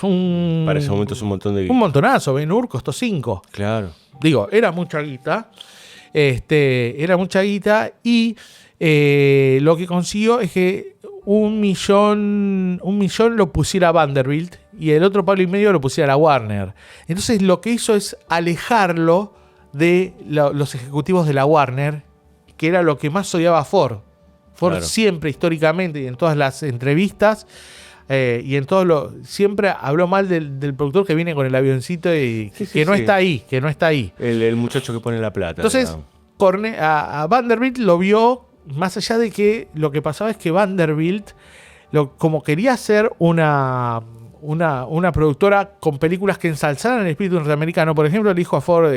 S3: Para ese momento es un montón de guita.
S4: Un montonazo. Ben-Hur costó 5.
S3: Claro.
S4: Digo, era mucha guita. Y lo que consiguió es que un millón lo pusiera a Vanderbilt y el otro $1,5 millones lo pusiera a Warner. Entonces lo que hizo es alejarlo de los ejecutivos de la Warner, que era lo que más odiaba a Ford. Ford siempre, históricamente, y en todas las entrevistas, y en todo siempre habló mal del productor que viene con el avioncito y que no está ahí.
S3: El muchacho que pone la plata.
S4: Entonces, a Vanderbilt lo vio. Más allá de que lo que pasaba es que Vanderbilt, como quería hacer una productora con películas que ensalzaran el espíritu norteamericano, por ejemplo, le dijo a Ford,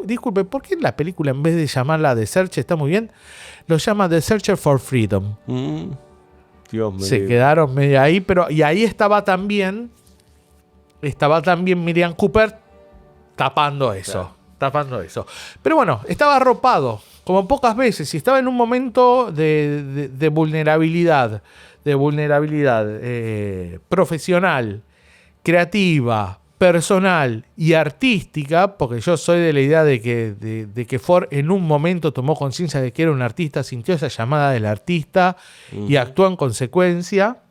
S4: disculpe, ¿por qué la película en vez de llamarla The Search, está muy bien, lo llama The Searcher for Freedom?
S3: Dios mío.
S4: Se quedaron medio ahí, y ahí estaba también Miriam Cooper tapando eso. Pero bueno, estaba arropado como pocas veces, y estaba en un momento de vulnerabilidad, profesional, creativa, personal y artística, porque yo soy de la idea de que Ford en un momento tomó conciencia de que era un artista, sintió esa llamada del artista y actuó en consecuencia.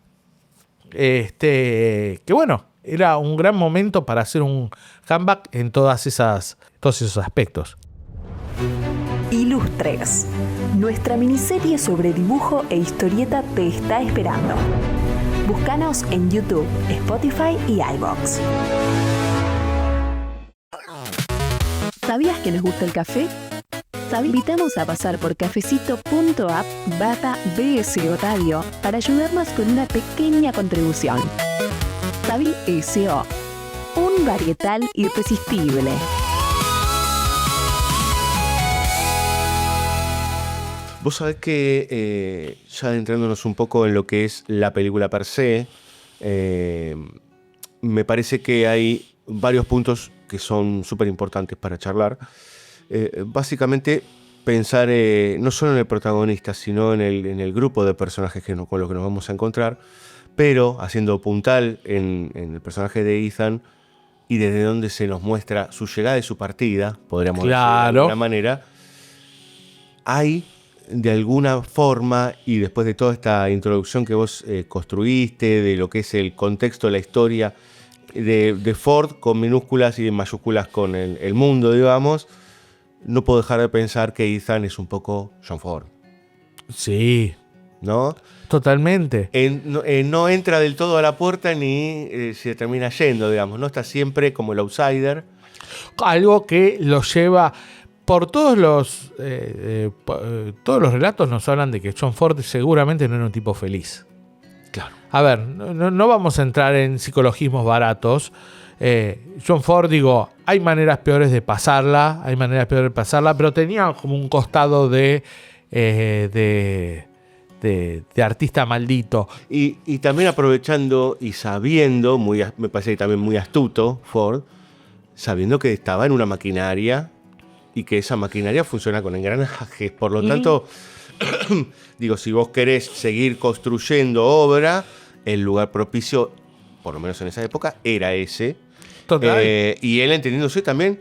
S4: Que bueno, era un gran momento para hacer un comeback en todos esos aspectos.
S1: Ilustres. Nuestra miniserie sobre dibujo e historieta te está esperando. Búscanos en YouTube, Spotify y iVoox. ¿Sabías que nos gusta el café? Te invitamos a pasar por cafecito.app/BSOtadio para ayudarnos con una pequeña contribución. Tabil S.O. Un varietal irresistible.
S3: Vos sabés que, ya adentrándonos un poco en lo que es la película per se, me parece que hay varios puntos que son súper importantes para charlar. Básicamente, pensar no solo en el protagonista, sino en el grupo de personajes con los que nos vamos a encontrar, pero haciendo puntal en el personaje de Ethan y desde donde se nos muestra su llegada y su partida, podríamos decir de alguna manera. Hay, de alguna forma, y después de toda esta introducción que vos construiste, de lo que es el contexto, la historia de Ford con minúsculas y en mayúsculas con el mundo, digamos, no puedo dejar de pensar que Ethan es un poco John Ford.
S4: Sí,
S3: ¿no?
S4: Totalmente.
S3: No entra del todo a la puerta ni se termina yendo, digamos, ¿no? Está siempre como el outsider.
S4: Algo que lo lleva... Por todos los relatos nos hablan de que John Ford seguramente no era un tipo feliz.
S3: Claro.
S4: A ver, no vamos a entrar en psicologismos baratos. John Ford, hay maneras peores de pasarla, pero tenía como un costado de artista maldito.
S3: Y también aprovechando y sabiendo, me parece que también muy astuto Ford, sabiendo que estaba en una maquinaria y que esa maquinaria funciona con engranajes. Por lo tanto, si vos querés seguir construyendo obra, el lugar propicio, por lo menos en esa época, era ese.
S4: Total.
S3: Y él entendiéndose también,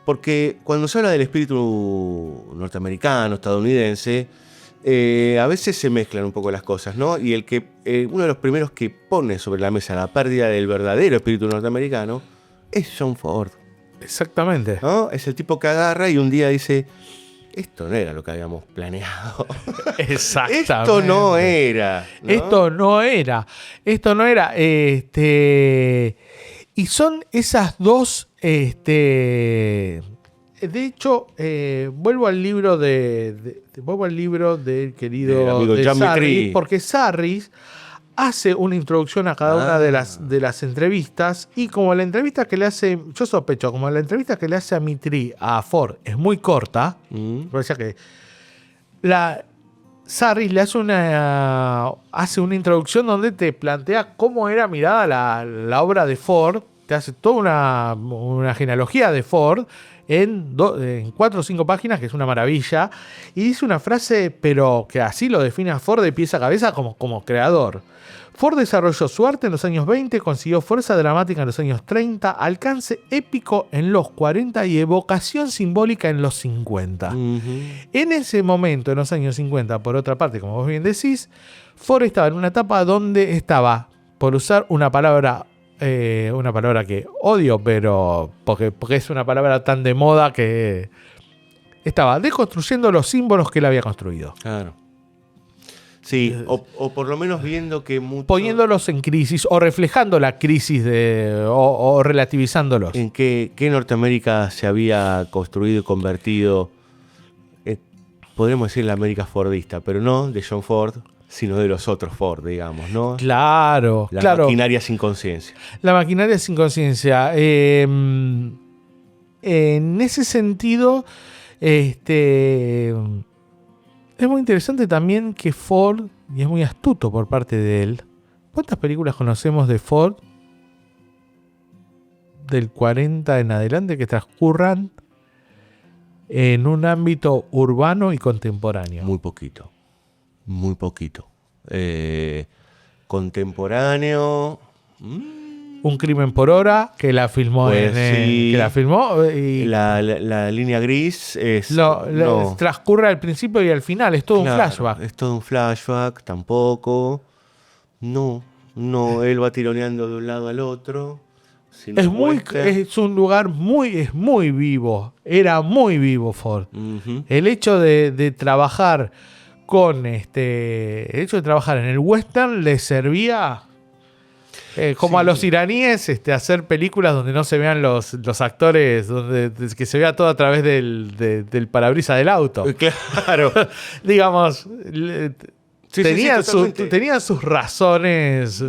S3: porque cuando se habla del espíritu norteamericano, estadounidense, a veces se mezclan un poco las cosas, ¿no? Y uno de los primeros que pone sobre la mesa la pérdida del verdadero espíritu norteamericano es John Ford.
S4: Exactamente.
S3: ¿No? Es el tipo que agarra y un día dice, esto no era lo que habíamos planeado.
S4: Exactamente.
S3: Esto no era. ¿No?
S4: Esto no era. Y son esas dos. De hecho, vuelvo al libro del querido
S3: amigo
S4: de
S3: Jean
S4: Sarris,
S3: Mitry.
S4: porque Sarris hace una introducción a cada una de las entrevistas, y como la entrevista que le hace, yo sospecho, como la entrevista que le hace a Mitry a Ford es muy corta, decía que Sarris le hace una introducción donde te plantea cómo era mirada la obra de Ford, te hace toda una genealogía de Ford en 4 o 5 páginas, que es una maravilla, y dice una frase, pero que así lo define a Ford de pies a cabeza como creador. Ford desarrolló su arte en los años 20, consiguió fuerza dramática en los años 30, alcance épico en los 40 y evocación simbólica en los 50. En ese momento, en los años 50, por otra parte, como vos bien decís, Ford estaba en una etapa donde estaba, por usar una palabra que odio, pero porque es una palabra tan de moda, que estaba deconstruyendo los símbolos que él había construido.
S3: Claro. Sí, o por lo menos viendo que mucho...
S4: Poniéndolos en crisis o reflejando la crisis o relativizándolos.
S3: En qué Norteamérica se había construido y convertido, podríamos decir la América fordista, pero no de John Ford, sino de los otros Ford, digamos, ¿no?
S4: Claro,
S3: La maquinaria sin conciencia.
S4: La maquinaria sin conciencia. En ese sentido, es muy interesante también que Ford, y es muy astuto por parte de él, ¿cuántas películas conocemos de Ford del 40 en adelante que transcurran en un ámbito urbano y contemporáneo?
S3: Muy poquito. Muy poquito. Contemporáneo...
S4: Un crimen por hora, que la filmó
S3: pues sí.
S4: que la filmó y
S3: la línea gris es...
S4: no. Transcurre al principio y al final, es todo un flashback.
S3: Es todo un flashback, tampoco. No, él va tironeando de un lado al otro.
S4: Es un lugar muy vivo. Era muy vivo Ford.
S3: Uh-huh.
S4: El hecho de trabajar el hecho de trabajar en el western le servía como a los iraníes hacer películas donde no se vean los actores, que se vea todo a través del parabrisas del auto.
S3: Claro.
S4: Digamos, tenían sus razones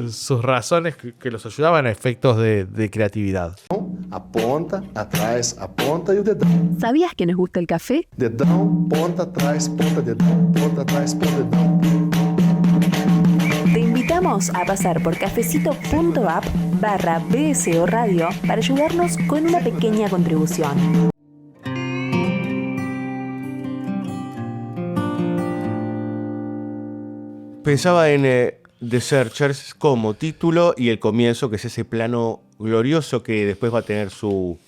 S4: que los ayudaban a efectos de creatividad.
S8: A ponta, atrás, a ponta y o dedão.
S1: ¿Sabías que nos gusta el café?
S8: Dedão, ponta, atrás, ponta, dedão, ponta, atrás, ponta, dedão.
S1: Te invitamos a pasar por cafecito.app/BSO Radio para ayudarnos con una pequeña contribución.
S3: Pensaba en The Searchers como título y el comienzo, que es ese plano glorioso que después va a tener su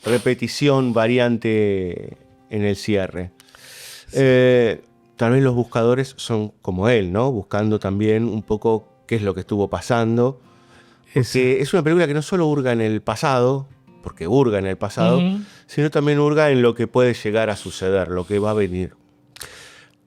S3: repetición variante en el cierre. Tal vez los buscadores son como él, ¿no? Buscando también un poco qué es lo que estuvo pasando. Porque es una película que no solo hurga en el pasado, porque hurga en el pasado, sino también hurga en lo que puede llegar a suceder, lo que va a venir.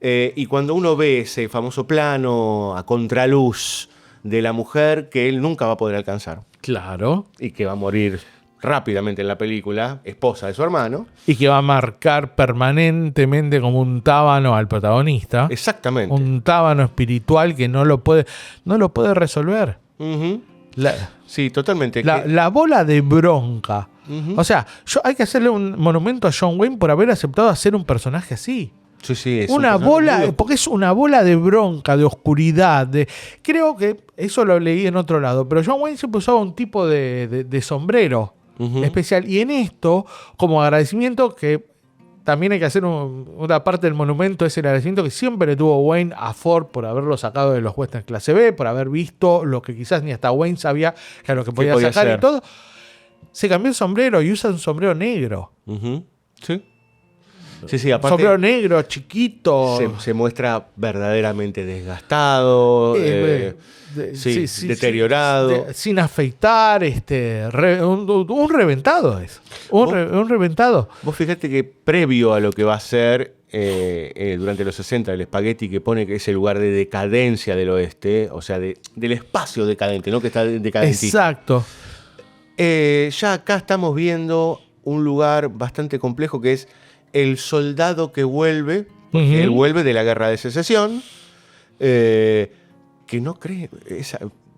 S3: Y cuando uno ve ese famoso plano a contraluz de la mujer que él nunca va a poder alcanzar.
S4: Claro.
S3: Y que va a morir rápidamente en la película, esposa de su hermano.
S4: Y que va a marcar permanentemente como un tábano al protagonista.
S3: Exactamente.
S4: Un tábano espiritual que no lo puede resolver.
S3: Uh-huh. Sí, totalmente.
S4: La bola de bronca. Uh-huh. O sea, hay que hacerle un monumento a John Wayne por haber aceptado hacer un personaje así.
S3: Sí, es
S4: una bola, porque es una bola de bronca, de oscuridad. Creo que eso lo leí en otro lado, pero John Wayne siempre usaba un tipo de sombrero especial. Y en esto, como agradecimiento, que también hay que hacer una parte del monumento, es el agradecimiento que siempre le tuvo Wayne a Ford por haberlo sacado de los westerns clase B, por haber visto lo que quizás ni hasta Wayne sabía que era lo que podía sacar hacer. Y todo. Se cambió el sombrero y usa un sombrero negro.
S3: Sí. Sí, aparte,
S4: sombrero negro, chiquito.
S3: Se muestra verdaderamente desgastado, deteriorado.
S4: Sin afeitar, un reventado es. Un reventado.
S3: Vos fíjate que previo a lo que va a ser durante los 60 el Spaghetti, que pone que es el lugar de decadencia del oeste, o sea, del espacio decadente, ¿no? Que está decadente.
S4: Exacto.
S3: Ya acá estamos viendo un lugar bastante complejo que es el soldado que vuelve, porque él vuelve de la guerra de secesión, que no cree,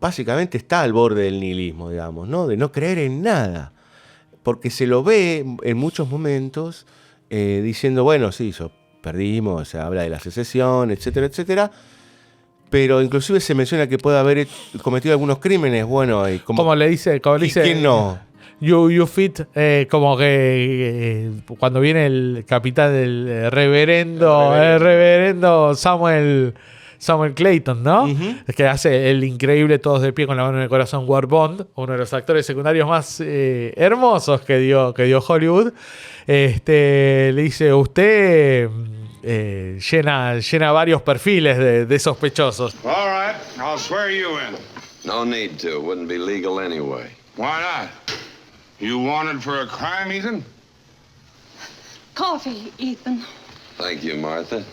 S3: básicamente está al borde del nihilismo, digamos, ¿no? De no creer en nada, porque se lo ve en muchos momentos diciendo, bueno, sí, perdimos, se habla de la secesión, etcétera, etcétera, pero inclusive se menciona que puede haber cometido algunos crímenes, bueno, y
S4: como le dice,
S3: ¿quién no?
S4: You fit, como que cuando viene el capitán del reverendo Samuel Clayton, ¿no? Que hace el increíble Todos de pie con la mano en el corazón, War Bond, uno de los actores secundarios más hermosos que dio Hollywood. Le dice, usted llena varios perfiles de sospechosos.
S6: All right, I'll swear you in.
S5: No need to. It wouldn't be legal anyway.
S6: Why not? You wanted for a crime, Ethan?
S9: Coffee, Ethan.
S5: Thank you, Martha.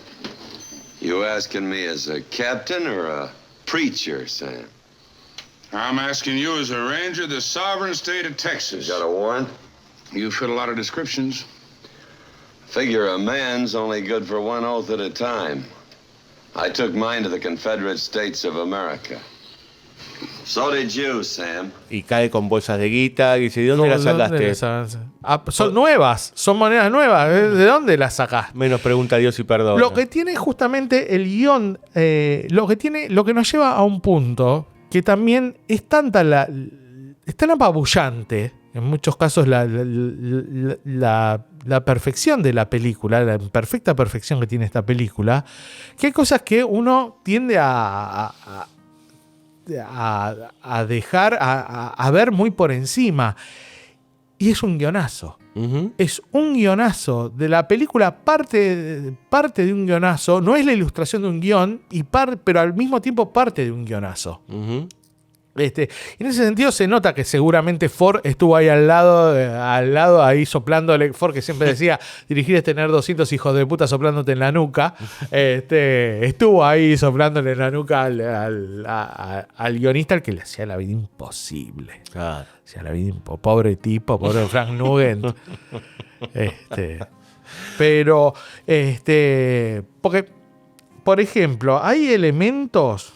S5: You asking me as a captain or a preacher, Sam?
S6: I'm asking you as a ranger of the sovereign state of Texas.
S5: You got a warrant?
S6: You fit a lot of descriptions.
S5: Figure a man's only good for one oath at a time. I took mine to the Confederate States of America. So did you, Sam.
S3: Y cae con bolsas de guita y dice, ¿de dónde las sacaste?
S4: Son nuevas, son monedas nuevas. ¿De dónde las sacaste?
S3: Menos pregunta a Dios y perdón.
S4: Lo que tiene justamente el guión, lo que nos lleva a un punto que también es tan apabullante, en muchos casos la perfección de la película, la perfecta perfección que tiene esta película, que hay cosas que uno tiende a dejar, a ver muy por encima. Y es un guionazo. Es un guionazo de la película, parte de un guionazo. No es la ilustración de un guión, pero al mismo tiempo parte de un guionazo. En ese sentido se nota que seguramente Ford estuvo ahí al lado ahí soplándole. Ford, que siempre decía, dirigir es tener 200 hijos de puta soplándote en la nuca. Estuvo ahí soplándole en la nuca al guionista, al que le hacía la vida imposible.
S3: Claro.
S4: Hacía la vida pobre tipo, pobre Frank Nugent. Pero, porque, por ejemplo, hay elementos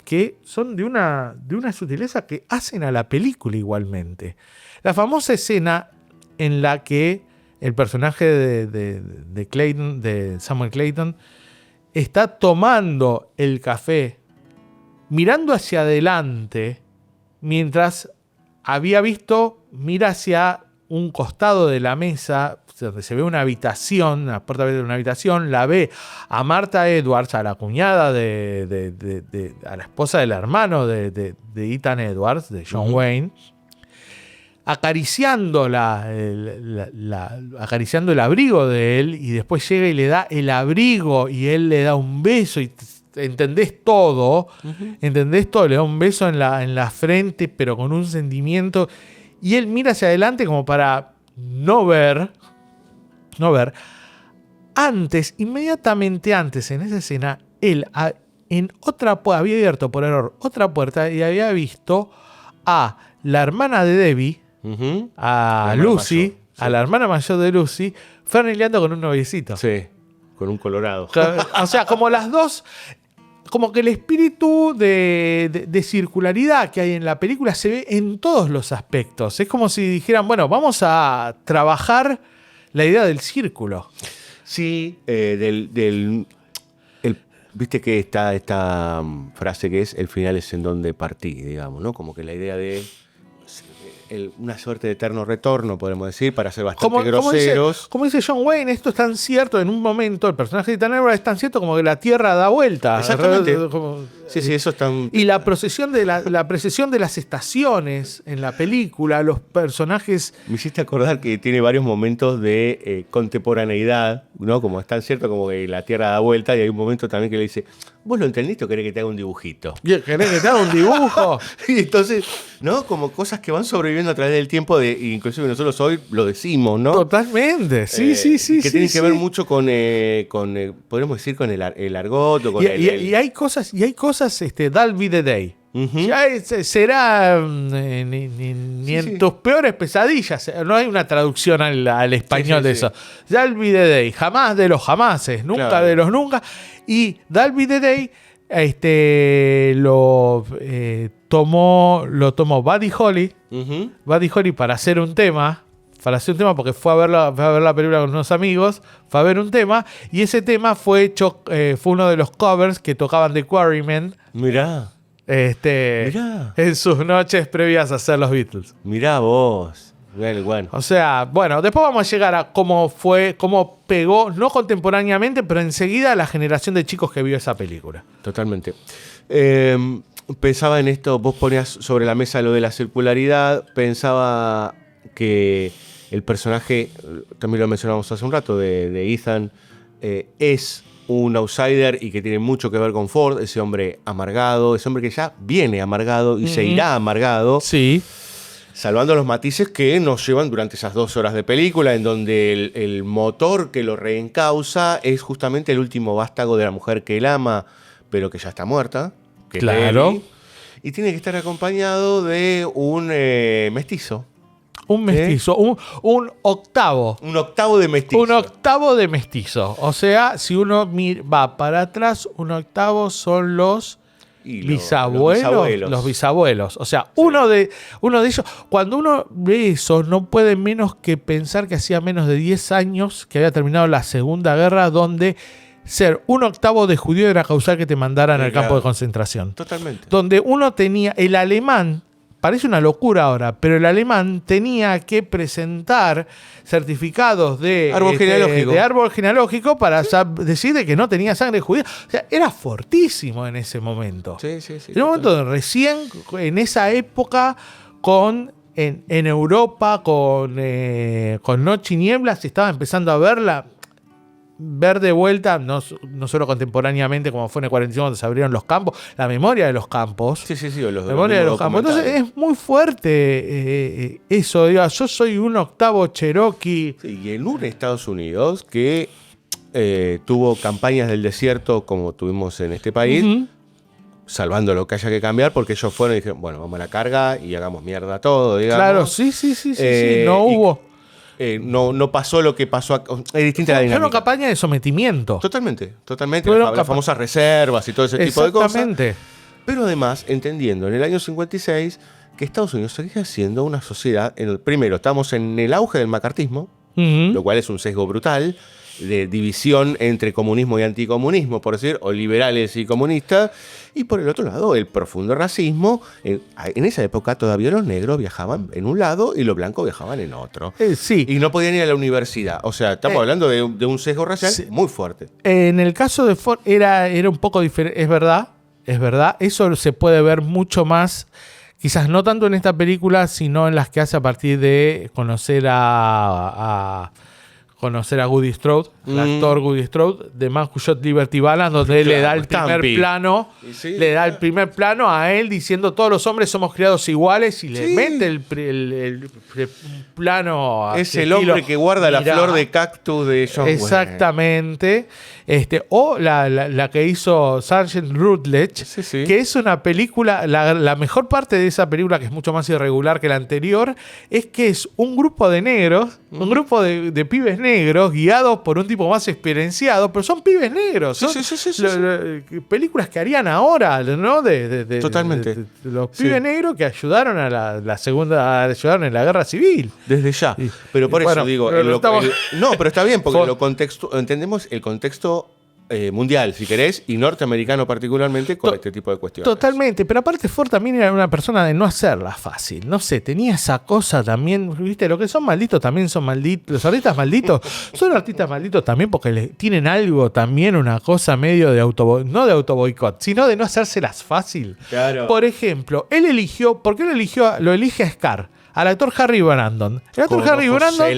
S4: que son de una sutileza que hacen a la película igualmente. La famosa escena en la que el personaje de Clayton, de Samuel Clayton, está tomando el café, mirando hacia adelante, mientras mira hacia un costado de la mesa, donde se ve una habitación, la puerta de una habitación, la ve a Martha Edwards, a la cuñada a la esposa del hermano de Ethan Edwards, de John Wayne, acariciando acariciando el abrigo de él, y después llega y le da el abrigo y él le da un beso y entendés todo, le da un beso en la frente, pero con un sentimiento, y él mira hacia adelante como para no ver. inmediatamente antes, en esa escena, él había abierto por error otra puerta y había visto a la hermana de Debbie, a Lucy, a la hermana mayor de Lucy, franeleando con un noviecito.
S3: Sí, con un colorado.
S4: O sea, como las dos, como que el espíritu de circularidad que hay en la película se ve en todos los aspectos. Es como si dijeran, bueno, vamos a trabajar la idea del círculo.
S3: Sí, viste que está esta frase que es el final es en donde partí, digamos, ¿no? Como que la idea de una suerte de eterno retorno, podemos decir, para ser bastante groseros.
S4: Como dice John Wayne, esto es tan cierto en un momento, el personaje de Ethan Edward es tan cierto como que la Tierra da vuelta.
S3: Exactamente. Sí, eso es tan...
S4: Y la precesión de las estaciones en la película, los personajes...
S3: Me hiciste acordar que tiene varios momentos de contemporaneidad, ¿no? Como es tan cierto como que la Tierra da vuelta, y hay un momento también que le dice, ¿vos lo entendiste o querés que te haga un dibujito?
S4: ¿Querés que te haga un dibujo?
S3: Y entonces, ¿no? Como cosas que van sobreviviendo a través del tiempo, inclusive nosotros hoy lo decimos, ¿no?
S4: Totalmente, sí.
S3: Que tienen que ver mucho con podríamos decir, con el argot o con
S4: y hay cosas, that'll be the day. Ya será ni en tus peores pesadillas. No hay una traducción al español de eso. That'll be the day. Jamás de los jamases. Nunca de los nunca. Y that'll be the day lo tomó Buddy Holly. Buddy Holly para hacer un tema. Porque fue a ver la película con unos amigos, fue a ver un tema, y ese tema fue uno de los covers que tocaban The Quarrymen.
S3: Mirá.
S4: En sus noches previas a hacer los Beatles.
S3: Mirá vos. Bueno.
S4: O sea, bueno, después vamos a llegar a cómo pegó, no contemporáneamente, pero enseguida la generación de chicos que vio esa película.
S3: Totalmente. Pensaba en esto, vos ponías sobre la mesa lo de la circularidad, pensaba que el personaje, también lo mencionamos hace un rato, de Ethan, es un outsider y que tiene mucho que ver con Ford, ese hombre amargado, ese hombre que ya viene amargado y se irá amargado.
S4: Sí.
S3: Salvando los matices que nos llevan durante esas 2 horas de película, en donde el motor que lo reencausa es justamente el último vástago de la mujer que él ama, pero que ya está muerta. Que
S4: claro.
S3: Debbie, y tiene que estar acompañado de un mestizo.
S4: Un mestizo, un octavo.
S3: Un octavo de mestizo.
S4: Un octavo de mestizo. O sea, si uno va para atrás, un octavo son los bisabuelos. Los bisabuelos. O sea, uno de ellos, cuando uno ve eso, no puede menos que pensar que hacía menos de 10 años que había terminado la Segunda Guerra, donde ser un octavo de judío era causar que te mandaran al campo de concentración.
S3: Totalmente.
S4: Donde uno tenía, el alemán, parece una locura ahora, pero el alemán tenía que presentar certificados de árbol genealógico para decir de que no tenía sangre judía. O sea, era fortísimo en ese momento.
S3: Sí.
S4: En un momento donde recién, en esa época, en Europa, con Noche y Niebla, se estaba empezando a ver de vuelta, no solo contemporáneamente como fue en el 45 cuando se abrieron los campos, la memoria de los campos.
S3: Sí,
S4: la memoria de los campos. Entonces es muy fuerte eso. Digo, yo soy un octavo Cherokee.
S3: Sí, y en un Estados Unidos que tuvo campañas del desierto como tuvimos en este país, salvando lo que haya que cambiar, porque ellos fueron y dijeron, bueno, vamos a la carga y hagamos mierda todo, digamos.
S4: Claro, sí. No hubo.
S3: No pasó lo que pasó acá. Es distinta la dinámica.
S4: Fue una campaña de sometimiento.
S3: Totalmente. Las famosas reservas y todo ese tipo de cosas.
S4: Exactamente.
S3: Pero además, entendiendo en el año 56 que Estados Unidos seguía siendo una sociedad, primero, estamos en el auge del macartismo, lo cual es un sesgo brutal de división entre comunismo y anticomunismo, por decir, o liberales y comunistas, y por el otro lado, el profundo racismo. En esa época todavía los negros viajaban en un lado y los blancos viajaban en otro.
S4: Sí.
S3: Y no podían ir a la universidad. O sea, estamos hablando de un sesgo racial muy fuerte.
S4: En el caso de Ford era un poco diferente, es verdad. Eso se puede ver mucho más, quizás no tanto en esta película, sino en las que hace a partir de conocer a Woody Strode, el actor Woody Strode, de Man Who Shot Liberty Balance, donde él le da el primer plano a él diciendo todos los hombres somos criados iguales y le mete el un plano.
S3: Es el hombre que guarda la flor de cactus de John Wayne.
S4: Exactamente. O la que hizo Sergeant Rutledge, que es una película, la mejor parte de esa película, que es mucho más irregular que la anterior, es que es un grupo de negros, un grupo de pibes negros, guiados por un tipo más experienciado, pero son pibes negros. Son películas que harían ahora, ¿no?
S3: Totalmente.
S4: De los pibes negros que ayudaron a la segunda, ayudaron en la guerra civil.
S3: Desde ya. Pero por eso digo. No, pero está bien, porque entendemos el contexto mundial, si querés, y norteamericano particularmente, con este tipo de cuestiones.
S4: Totalmente, pero aparte Ford también era una persona de no hacerla fácil. No sé, tenía esa cosa también, ¿viste? Lo que son malditos también son malditos. Los artistas malditos son artistas malditos también porque tienen algo también, una cosa medio de no de autoboicot, sino de no hacérselas fácil. Claro. Por ejemplo, ¿por qué lo elige a Scar? Al actor Harry Brandon. El actor Harry Brandon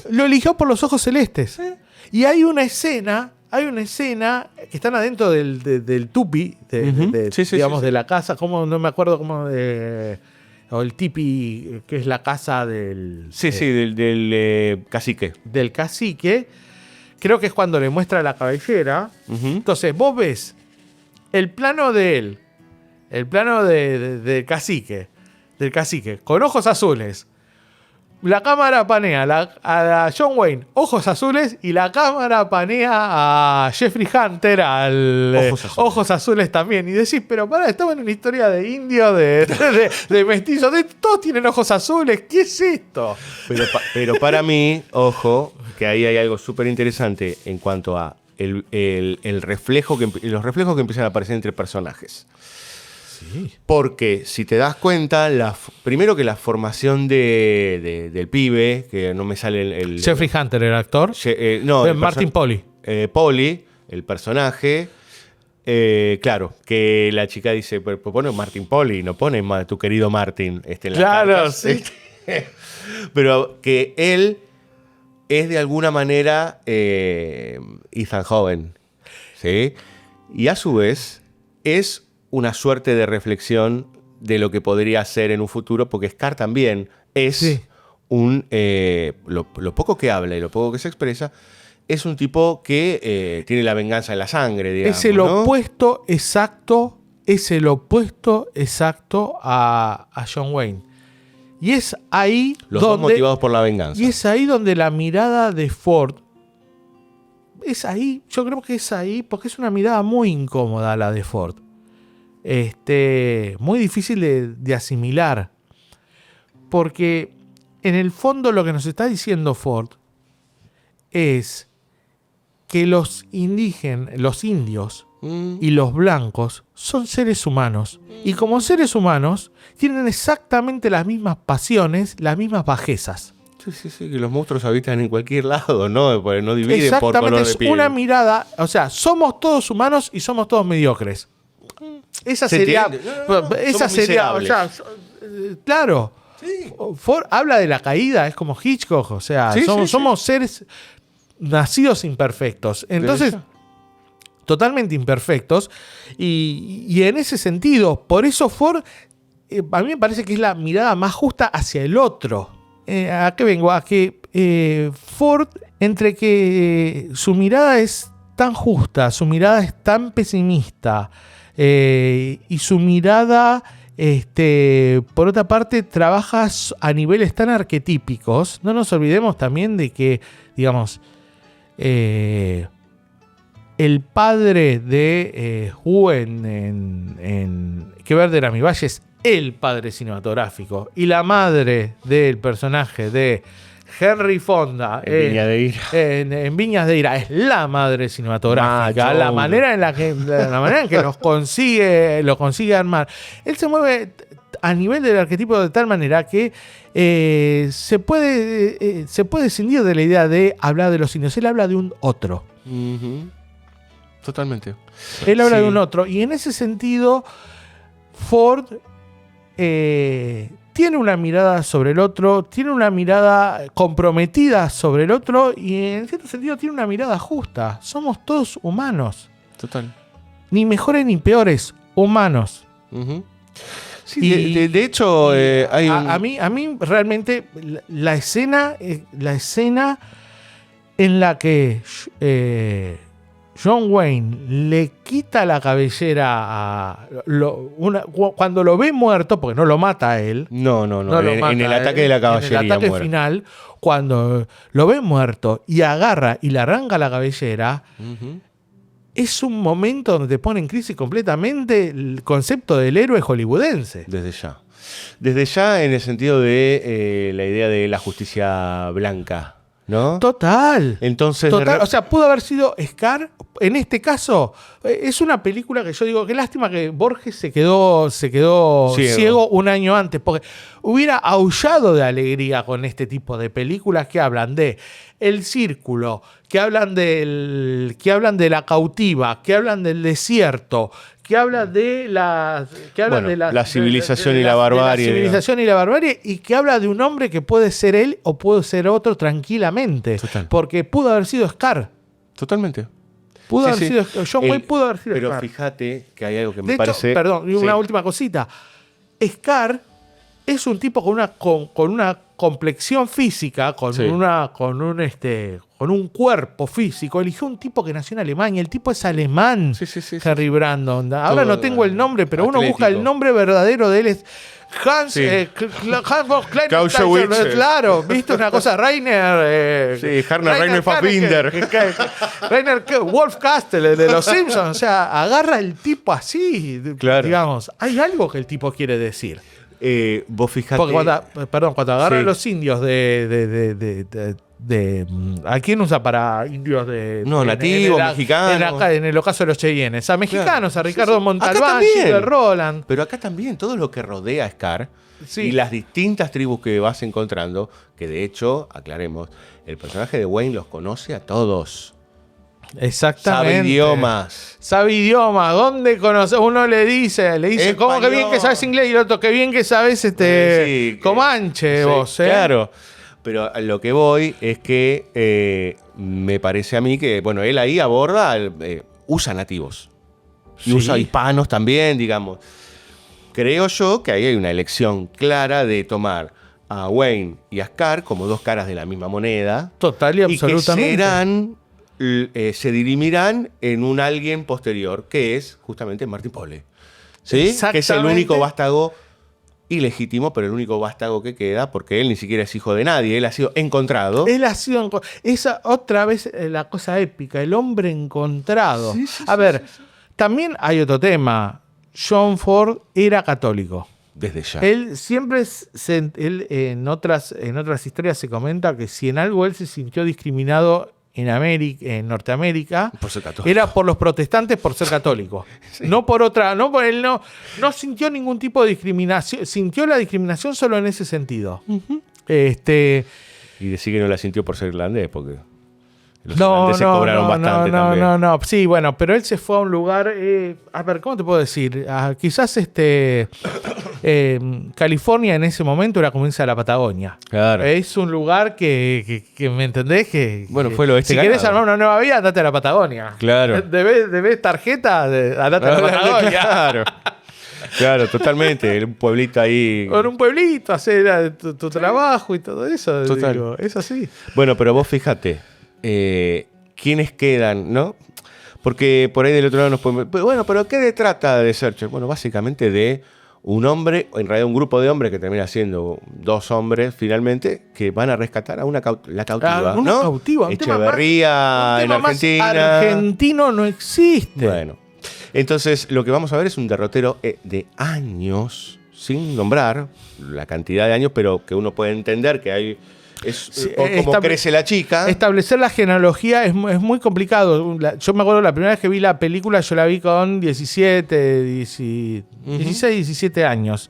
S4: lo eligió por los ojos celestes. Y hay una escena que están adentro del tupi, de la casa, como no me acuerdo cómo, o el tipi, que es la casa del...
S3: del cacique.
S4: Del cacique. Creo que es cuando le muestra la cabellera. Entonces, vos ves el plano de él, el plano del cacique, con ojos azules. La cámara panea a John Wayne, ojos azules, y la cámara panea a Jeffrey Hunter, ojos azules también. Y decís, pero estamos en una historia de indios, de mestizos, todos tienen ojos azules, ¿qué es esto?
S3: Pero para mí, ojo, que ahí hay algo súper interesante en cuanto a los reflejos que empiezan a aparecer entre personajes. Sí. Porque si te das cuenta, primero que la formación del pibe, que no me sale el
S4: Jeffrey Hunter, el actor. Martin Polly.
S3: Polly, el personaje. Claro, que la chica dice, pues pone Martin Polly, no pone tu querido Martin en las cartas. Sí. Pero que él es de alguna manera Ethan Hawke, ¿sí? Y a su vez es una suerte de reflexión de lo que podría ser en un futuro, porque Scar también es lo poco que habla y lo poco que se expresa, es un tipo que tiene la venganza en la sangre, digamos.
S4: Es el opuesto exacto a John Wayne. Y es ahí
S3: los dos motivados por la venganza.
S4: Y es ahí donde la mirada de Ford es ahí, yo creo que es ahí, porque es una mirada muy incómoda la de Ford. Muy difícil de asimilar, porque en el fondo lo que nos está diciendo Ford es que los indios y los blancos son seres humanos, y como seres humanos tienen exactamente las mismas pasiones, las mismas bajezas.
S3: Sí, que los monstruos habitan en cualquier lado, no dividen por color de piel.
S4: Es una mirada, o sea, somos todos humanos y somos todos mediocres. Esa sería, o sea, claro. Sí. Ford habla de la caída, es como Hitchcock, o sea, somos seres nacidos imperfectos. Entonces, totalmente imperfectos. Y en ese sentido, por eso Ford, a mí me parece que es la mirada más justa hacia el otro. ¿A qué vengo? A que Ford, entre que su mirada es tan justa, su mirada es tan pesimista, y su mirada, por otra parte, trabaja a niveles tan arquetípicos. No nos olvidemos también de que, digamos, el padre de Hu en Que verde era mi valle es el padre cinematográfico, y la madre del personaje de Henry Fonda en Viñas de Ira es la madre cinematográfica. La manera en que los consigue armar. Él se mueve a nivel del arquetipo de tal manera que se puede escindir de la idea de hablar de los indios. Él habla de un otro.
S3: Totalmente.
S4: Él habla de un otro. Y en ese sentido, Ford tiene una mirada sobre el otro, tiene una mirada comprometida sobre el otro, y en cierto sentido tiene una mirada justa. Somos todos humanos.
S3: Total.
S4: Ni mejores ni peores, humanos.
S3: Sí, de hecho, hay
S4: a mí realmente la escena en la que John Wayne le quita la cabellera cuando lo ve muerto, porque no lo mata a él.
S3: No.
S4: No lo mata
S3: en el
S4: a
S3: ataque
S4: él,
S3: de la caballería
S4: en el ataque
S3: muere.
S4: final, cuando lo ve muerto y agarra y le arranca la cabellera, es un momento donde te pone en crisis completamente el concepto del héroe hollywoodense.
S3: Desde ya en el sentido de la idea de la justicia blanca, ¿no?
S4: Total.
S3: Entonces,
S4: O sea, pudo haber sido Scar. En este caso, es una película que yo digo, qué lástima que Borges se quedó ciego un año antes, porque hubiera aullado de alegría con este tipo de películas que hablan de el círculo, que hablan de la cautiva, que hablan del desierto, que hablan de la
S3: civilización y la barbarie.
S4: La civilización y la barbarie, y que habla de un hombre que puede ser él o puede ser otro tranquilamente.
S3: Total.
S4: Porque pudo haber sido Scar.
S3: Totalmente.
S4: John Wayne pudo haber sido
S3: Pero
S4: Scar.
S3: fíjate que hay algo que
S4: De
S3: me
S4: hecho,
S3: parece...
S4: perdón, una última cosita. Scar es un tipo con una complexión física, con un cuerpo físico. Eligió un tipo que nació en Alemania. El tipo es alemán, Henry Brandon. Ahora no tengo el nombre, pero uno busca el nombre verdadero de él. Es Hans von Kleinstein. Claro, ¿viste una cosa? Rainer
S3: Fassbinder.
S4: Rainer Wolf Castle, de los Simpsons. O sea, agarra el tipo así.
S3: Claro.
S4: Digamos, hay algo que el tipo quiere decir.
S3: Vos fijate...
S4: Porque cuando agarra a los indios ¿a quién usa para indios
S3: nativos, mexicanos?
S4: En el ocaso de los Cheyennes. A mexicanos, a Ricardo Montalbán,
S3: Acá
S4: Gilbert Roland.
S3: Pero acá también, todo lo que rodea a Scar
S4: Sí.
S3: y las distintas tribus que vas encontrando, que de hecho, aclaremos, el personaje de Wayne los conoce a todos.
S4: Exactamente.
S3: Sabe idiomas.
S4: ¿Dónde conoces? Uno le dice, ¿cómo que bien que sabes inglés? Y el otro, que bien que sabes comanche, vos,
S3: Claro. Pero a lo que voy es que me parece a mí que, bueno, él ahí aborda, usa nativos. Y usa hispanos también, digamos. Creo yo que ahí hay una elección clara de tomar a Wayne y a Scar como dos caras de la misma moneda.
S4: Total y absolutamente.
S3: Y que se dirimirán en un alguien posterior, que es justamente Martin Pole. ¿Sí? Que es el único vástago ilegítimo, pero el único vástago que queda, porque él ni siquiera es hijo de nadie, él ha sido encontrado.
S4: Esa otra vez la cosa épica, el hombre encontrado. También hay otro tema. John Ford era católico.
S3: Desde ya.
S4: Él siempre, en otras historias se comenta que si en algo él se sintió discriminado en Norteamérica,
S3: por ser católico,
S4: era por los protestantes por ser católico. No por otra, él no sintió ningún tipo de discriminación, sintió la discriminación solo en ese sentido.
S3: Y decir que no la sintió por ser irlandés, porque los irlandeses cobraron bastante también.
S4: No. Sí, bueno, pero él se fue a un lugar, a ver, ¿cómo te puedo decir? Quizás California en ese momento era como irse a la Patagonia.
S3: Claro.
S4: Es un lugar que ¿me entendés?
S3: Fue lo
S4: si querés armar una nueva vida, andate a la Patagonia.
S3: Claro.
S4: Debés tarjeta, andate a la Patagonia.
S3: Claro, totalmente. Un pueblito ahí.
S4: En un pueblito, hacer tu trabajo y todo eso.
S3: Total.
S4: Digo, es así.
S3: Bueno, pero vos fíjate, ¿quiénes quedan, no? Porque por ahí del otro lado nos podemos... Bueno, pero ¿qué de trata de Searcher? Bueno, básicamente de un hombre, o en realidad un grupo de hombres que termina siendo dos hombres finalmente, que van a rescatar a la cautiva, ¿no?
S4: Una cautiva.
S3: Echeverría en Argentina.
S4: Más argentino no existe.
S3: Bueno, entonces lo que vamos a ver es un derrotero de años, sin nombrar la cantidad de años, pero que uno puede entender que hay... cómo crece la chica.
S4: Establecer la genealogía es muy complicado. Yo me acuerdo la primera vez que vi la película, yo la vi con 16, 17 años.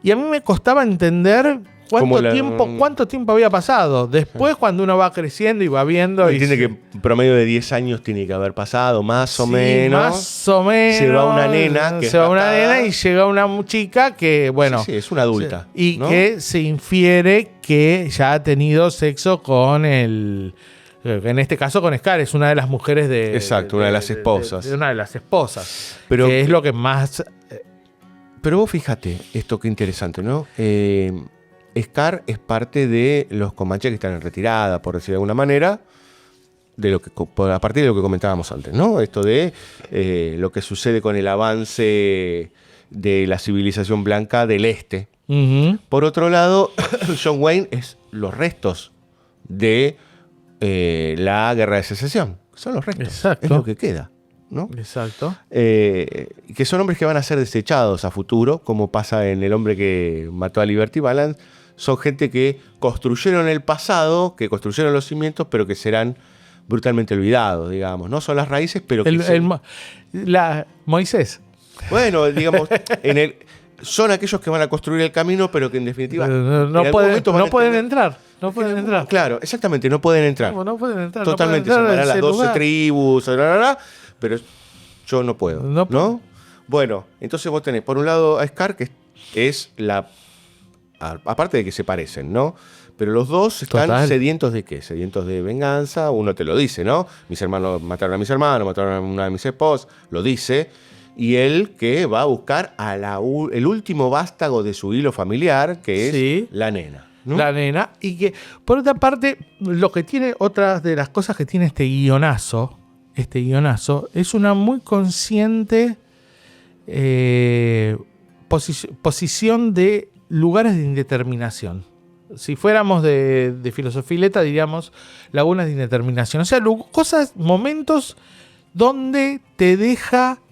S4: Y a mí me costaba entender cuánto tiempo había pasado. Después, cuando uno va creciendo y va viendo...
S3: Entiende que promedio de 10 años tiene que haber pasado, más o menos.
S4: Más o menos.
S3: Se va una nena.
S4: Y llega una chica que, bueno...
S3: Sí, es una adulta.
S4: Y
S3: ¿no?
S4: que se infiere que ya ha tenido sexo con en este caso con Scar, es una de las mujeres de...
S3: Exacto, una de las esposas.
S4: Una de las esposas.
S3: Pero
S4: que es lo que más...
S3: Pero vos fíjate, esto qué interesante, ¿no? Scar es parte de los comanches que están en retirada, por decir de alguna manera, a partir de lo que comentábamos antes, ¿no? Esto de lo que sucede con el avance de la civilización blanca del este.
S4: Uh-huh.
S3: Por otro lado, John Wayne es los restos de la Guerra de Secesión. Son los restos.
S4: Exacto.
S3: Es lo que queda, ¿no?
S4: Exacto.
S3: Que son hombres que van a ser desechados a futuro, como pasa en El hombre que mató a Liberty Balance. Son gente que construyeron el pasado, que construyeron los cimientos, pero que serán brutalmente olvidados, digamos. No son las raíces, pero que
S4: Moisés.
S3: bueno, digamos, son aquellos que van a construir el camino, pero que en definitiva
S4: no pueden entrar. No pueden entrar.
S3: Claro, exactamente, no pueden entrar.
S4: No pueden entrar.
S3: Totalmente,
S4: no pueden entrar
S3: llamarán las 12
S4: lugar.
S3: tribus, pero yo no puedo. ¿No? Bueno, entonces vos tenés, por un lado, a Scar, que es aparte de que se parecen, ¿no? Pero los dos están sedientos de ¿qué? Sedientos de venganza. Uno te lo dice, ¿no? Mis hermanos mataron a mis hermanos, mataron a una de mis esposas, lo dice. Y él que va a buscar el último vástago de su hilo familiar, que es la nena, ¿no?
S4: La nena. Y que, por otra parte, otra de las cosas que tiene este guionazo, es una muy consciente posición de lugares de indeterminación. Si fuéramos de filosofileta, diríamos lagunas de indeterminación. O sea, momentos donde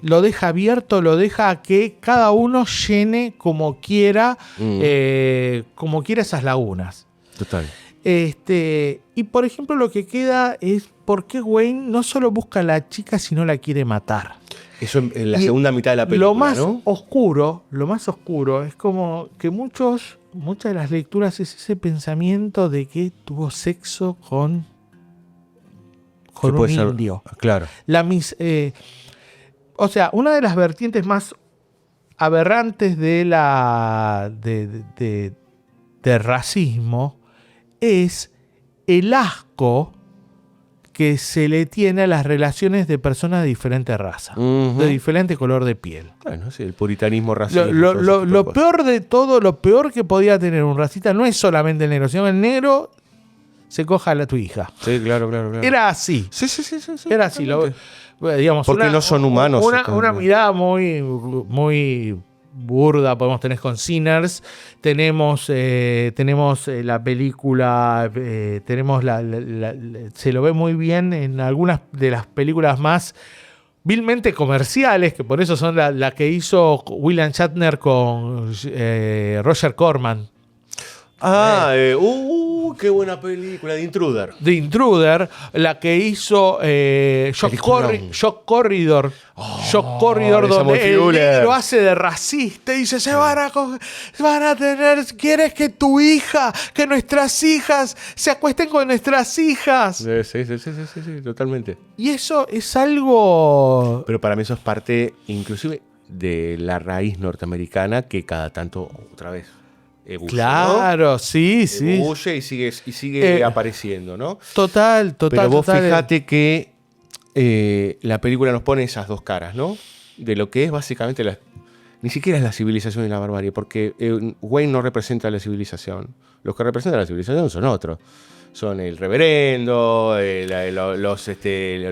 S4: lo deja abierto, lo deja a que cada uno llene como quiera esas lagunas.
S3: Total.
S4: Y por ejemplo, lo que queda es por qué Wayne no solo busca a la chica, sino la quiere matar.
S3: Eso en la segunda mitad de la película,
S4: lo más
S3: ¿no?
S4: oscuro es como que muchas de las lecturas es ese pensamiento de que tuvo sexo con un indio.
S3: Claro.
S4: O sea, una de las vertientes más aberrantes de racismo es el asco que se le tiene a las relaciones de personas de diferente raza, de diferente color de piel.
S3: Bueno, sí, el puritanismo racista.
S4: Lo peor de todo, lo peor que podía tener un racista no es solamente el negro, sino el negro se coja a tu hija.
S3: Sí, claro.
S4: Era así.
S3: Sí.
S4: Era así. Digamos,
S3: porque no son humanos.
S4: Una mirada muy, muy burda podemos tener con Sinners. Tenemos la película, se lo ve muy bien en algunas de las películas más vilmente comerciales, que por eso son la que hizo William Shatner con Roger Corman.
S3: Qué buena película, The Intruder.
S4: The Intruder, la que hizo Shock Corridor. Shock Corridor, donde el negro hace de racista y dice, van a tener, ¿quieres que que nuestras hijas se acuesten con nuestras hijas?
S3: Sí, totalmente.
S4: Y eso es algo...
S3: Pero para mí eso es parte, inclusive, de la raíz norteamericana que cada tanto, otra vez, ebulle,
S4: claro, ¿no? Sí.
S3: Ebulle y sigue apareciendo, ¿no?
S4: Total.
S3: Pero vos fíjate que la película nos pone esas dos caras, ¿no? De lo que es básicamente ni siquiera es la civilización y la barbarie, porque Wayne no representa la civilización. Los que representan la civilización son otros. Son el reverendo,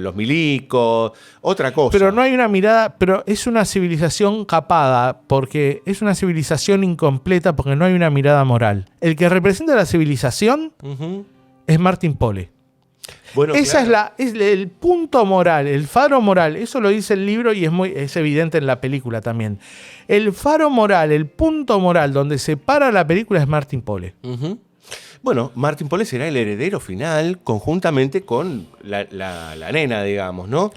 S3: los milicos, otra cosa.
S4: Pero no hay una mirada, pero es una civilización capada, porque es una civilización incompleta, porque no hay una mirada moral. El que representa la civilización es Martin Pole.
S3: Bueno,
S4: Esa es el punto moral, el faro moral. Eso lo dice el libro y es evidente en la película también. El faro moral, el punto moral donde se para la película es Martin Pole.
S3: Bueno, Martin Pole será el heredero final conjuntamente con la nena, digamos, ¿no?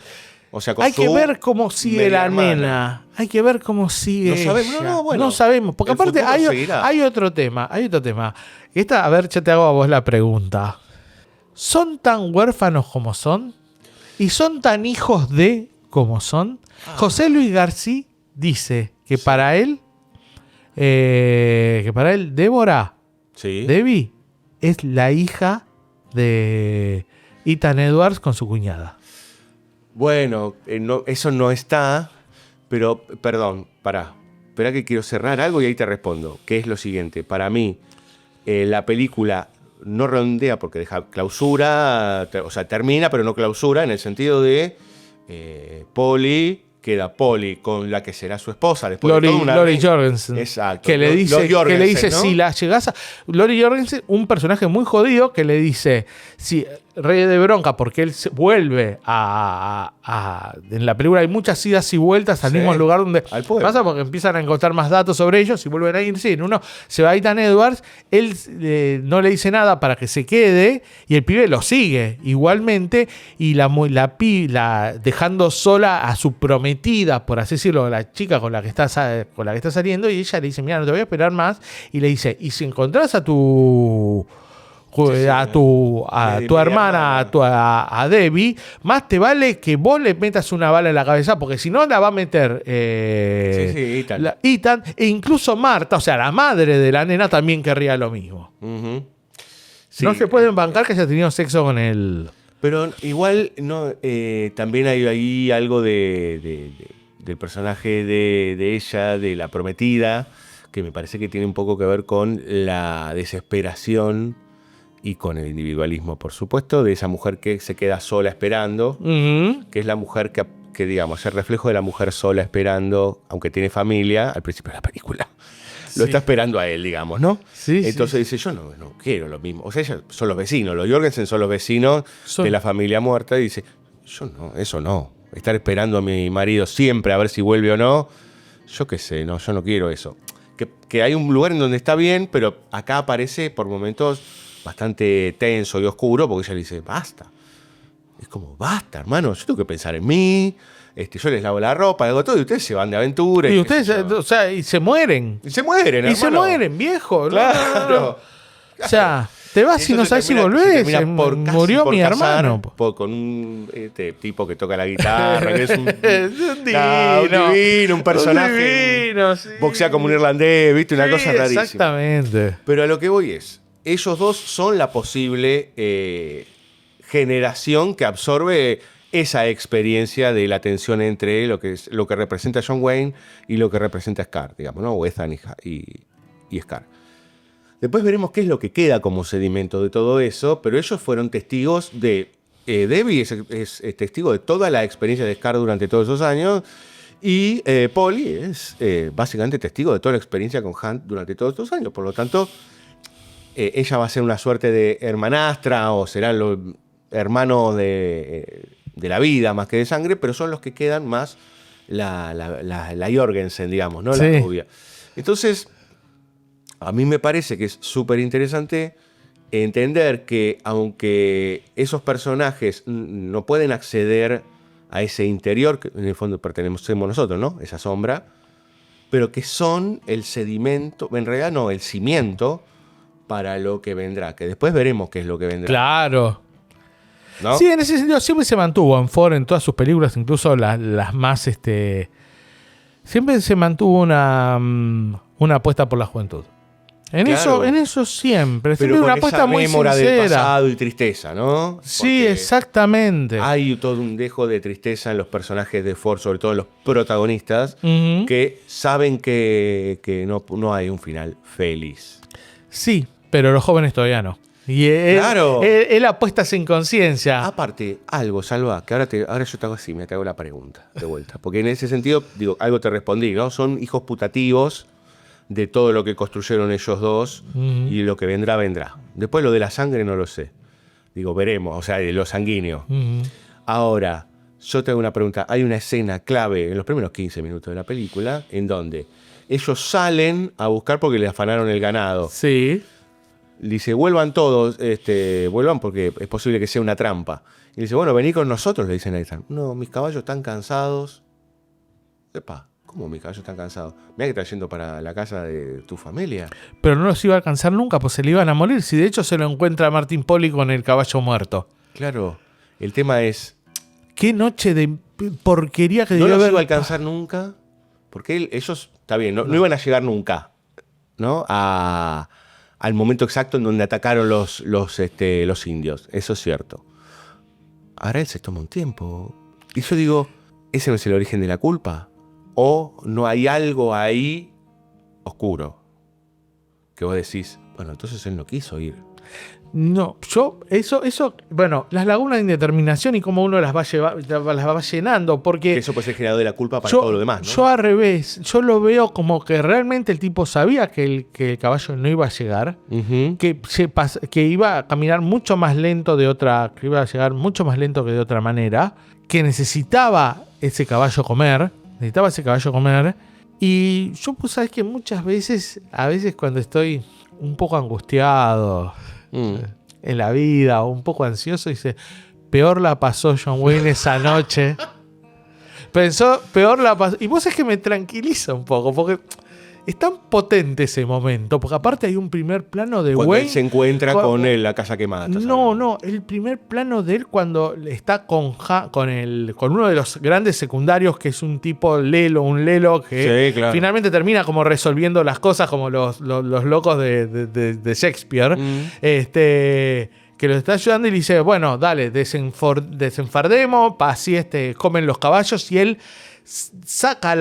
S3: O sea,
S4: hay que ver cómo sigue la nena. Hay que ver cómo sigue.
S3: No sabemos. Bueno,
S4: no sabemos. Porque aparte hay otro tema. A ver, yo te hago a vos la pregunta. ¿Son tan huérfanos como son? ¿Y son tan hijos de como son? José Luis García dice que para él, Débora, Debbie, es la hija de Ethan Edwards con su cuñada.
S3: Bueno, eso no está, pero, perdón, pará. espera que quiero cerrar algo y ahí te respondo, que es lo siguiente. Para mí, la película no redondea porque deja clausura, o sea, termina pero no clausura, en el sentido de queda Polly con la que será su esposa después de toda una
S4: Lori Jorgensen.
S3: Exacto.
S4: Que le dice,
S3: Jorgensen, ¿no?
S4: si la llegás a... Lori Jorgensen, un personaje muy jodido que le dice, si Rey de bronca, porque él vuelve en la película hay muchas idas y vueltas al mismo lugar donde pasa, porque empiezan a encontrar más datos sobre ellos y vuelven a irse. En uno se va a Ethan Edwards, él no le dice nada para que se quede y el pibe lo sigue igualmente, y la dejando sola a su prometida, por así decirlo, la chica con la que está saliendo, y ella le dice, mira, no te voy a esperar más, y le dice, y si encontrás a tu hermana, a Debbie, más te vale que vos le metas una bala en la cabeza, porque si no la va a meter Ethan, e incluso Marta, o sea, la madre de la nena, también querría lo mismo.
S3: Uh-huh.
S4: No se pueden bancar que haya tenido sexo con él.
S3: Pero igual no, también hay ahí algo del personaje de ella, de la prometida, que me parece que tiene un poco que ver con la desesperación y con el individualismo, por supuesto, de esa mujer que se queda sola esperando, que es la mujer que digamos, es el reflejo de la mujer sola esperando, aunque tiene familia, al principio de la película. Lo está esperando a él, digamos, ¿no? Sí, entonces dice, yo no quiero lo mismo. O sea, ellos son los vecinos, los Jorgensen son los vecinos de la familia muerta, y dice, yo no, eso no. Estar esperando a mi marido siempre a ver si vuelve o no, yo qué sé, no, yo no quiero eso. Que hay un lugar en donde está bien, pero acá aparece por momentos bastante tenso y oscuro, porque ella le dice, basta. Es como, basta, hermano, yo tengo que pensar en mí, yo les lavo la ropa, hago todo, y ustedes se van de aventura.
S4: Y ustedes, o sea, y se mueren.
S3: Y se mueren, hermano.
S4: Y se mueren, viejo.
S3: Claro.
S4: O sea, te vas y no sabes si volvés. Murió mi hermano.
S3: Con un tipo que toca la guitarra, que es un
S4: divino,
S3: un personaje.
S4: Divino, sí.
S3: Boxea como un irlandés, ¿viste? Una cosa rarísima.
S4: Exactamente.
S3: Pero a lo que voy es, ellos dos son la posible generación que absorbe esa experiencia de la tensión entre lo que representa John Wayne y lo que representa Scar, digamos, ¿no? O Ethan y Scar. Después veremos qué es lo que queda como sedimento de todo eso, pero ellos fueron testigos de... Debbie es testigo de toda la experiencia de Scar durante todos esos años, y Polly es básicamente testigo de toda la experiencia con Hunt durante todos estos años. Por lo tanto, ella va a ser una suerte de hermanastra, o serán los hermanos de la vida más que de sangre, pero son los que quedan más la Jorgensen, digamos, ¿no? La rubia. Entonces, a mí me parece que es súper interesante entender que aunque esos personajes no pueden acceder a ese interior, que en el fondo pertenecemos nosotros, ¿no? Esa sombra, pero que son el sedimento, en realidad no, el cimiento para lo que vendrá, que después veremos qué es lo que vendrá.
S4: Claro.
S3: ¿No?
S4: Sí, en ese sentido siempre se mantuvo en Ford en todas sus películas, incluso las más... siempre se mantuvo una apuesta por la juventud. En eso siempre.
S3: Pero
S4: siempre
S3: con
S4: una apuesta muy
S3: rémora
S4: sincera.
S3: del pasado y tristeza, ¿no?
S4: Sí, exactamente.
S3: Hay todo un dejo de tristeza en los personajes de Ford, sobre todo en los protagonistas, que saben que no hay un final feliz.
S4: Sí, pero los jóvenes todavía no. Y él apuesta sin conciencia.
S3: Aparte, algo, Salva, que ahora yo te hago así, me te hago la pregunta de vuelta. Porque en ese sentido, digo, algo te respondí, ¿no? Son hijos putativos de todo lo que construyeron ellos dos, y lo que vendrá, vendrá. Después lo de la sangre no lo sé. Digo, veremos, o sea, de lo sanguíneo. Ahora, yo te hago una pregunta. Hay una escena clave en los primeros 15 minutos de la película en donde ellos salen a buscar porque les afanaron el ganado.
S4: Sí.
S3: Dice, vuelvan todos, vuelvan porque es posible que sea una trampa. Y dice, bueno, vení con nosotros, le dicen a Ethan. No, mis caballos están cansados. Epa, ¿cómo mis caballos están cansados? Mira que está yendo para la casa de tu familia.
S4: Pero no los iba a alcanzar nunca, pues se le iban a morir. Si de hecho se lo encuentra Martin Polly con el caballo muerto.
S3: Claro, el tema es...
S4: Qué noche de porquería que
S3: no los iba a alcanzar nunca, porque ellos, está bien, no iban a llegar nunca, ¿no? Al momento exacto en donde atacaron los indios. Eso es cierto. Ahora él se toma un tiempo. Y yo digo, ¿ese no es el origen de la culpa? ¿O no hay algo ahí oscuro que vos decís, bueno, entonces él no quiso ir?
S4: No, bueno, las lagunas de indeterminación y cómo uno las va llenando, porque...
S3: Que eso puede ser generador de la culpa para todo lo demás, ¿no?
S4: Yo al revés, yo lo veo como que realmente el tipo sabía que el caballo no iba a llegar, que iba a caminar mucho más lento que iba a llegar mucho más lento que de otra manera, que necesitaba ese caballo comer, y yo, pues, sabes que muchas veces, a veces cuando estoy un poco angustiado en la vida o un poco ansioso, dice, peor la pasó John Wayne esa noche. Pensó, peor la pasó. Y vos es que me tranquiliza un poco, porque es tan potente ese momento, porque aparte hay un primer plano de
S3: cuando
S4: Wayne.
S3: Él se encuentra con él, la casa quemada.
S4: No, el primer plano de él cuando está con uno de los grandes secundarios, que es un tipo un lelo, que finalmente termina como resolviendo las cosas como los locos de Shakespeare, que lo está ayudando y le dice, bueno, dale, desenfardemos, así comen los caballos, y él saca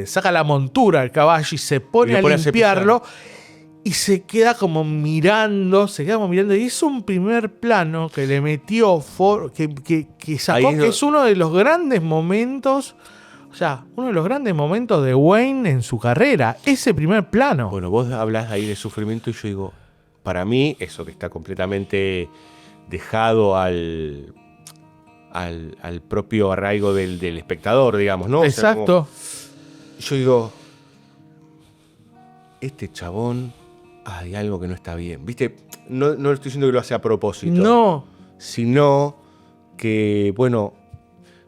S4: saca la montura al caballo y se pone a limpiarlo y se queda como mirando, y es un primer plano que le metió que sacó, que es uno de los grandes momentos, de Wayne en su carrera, ese primer plano.
S3: Bueno, vos hablás ahí de sufrimiento y yo digo, para mí eso que está completamente dejado al propio arraigo del espectador, digamos, ¿no?
S4: Exacto.
S3: O sea, yo digo, este chabón, hay algo que no está bien. ¿Viste? No estoy diciendo que lo hace a propósito.
S4: No.
S3: Sino que, bueno,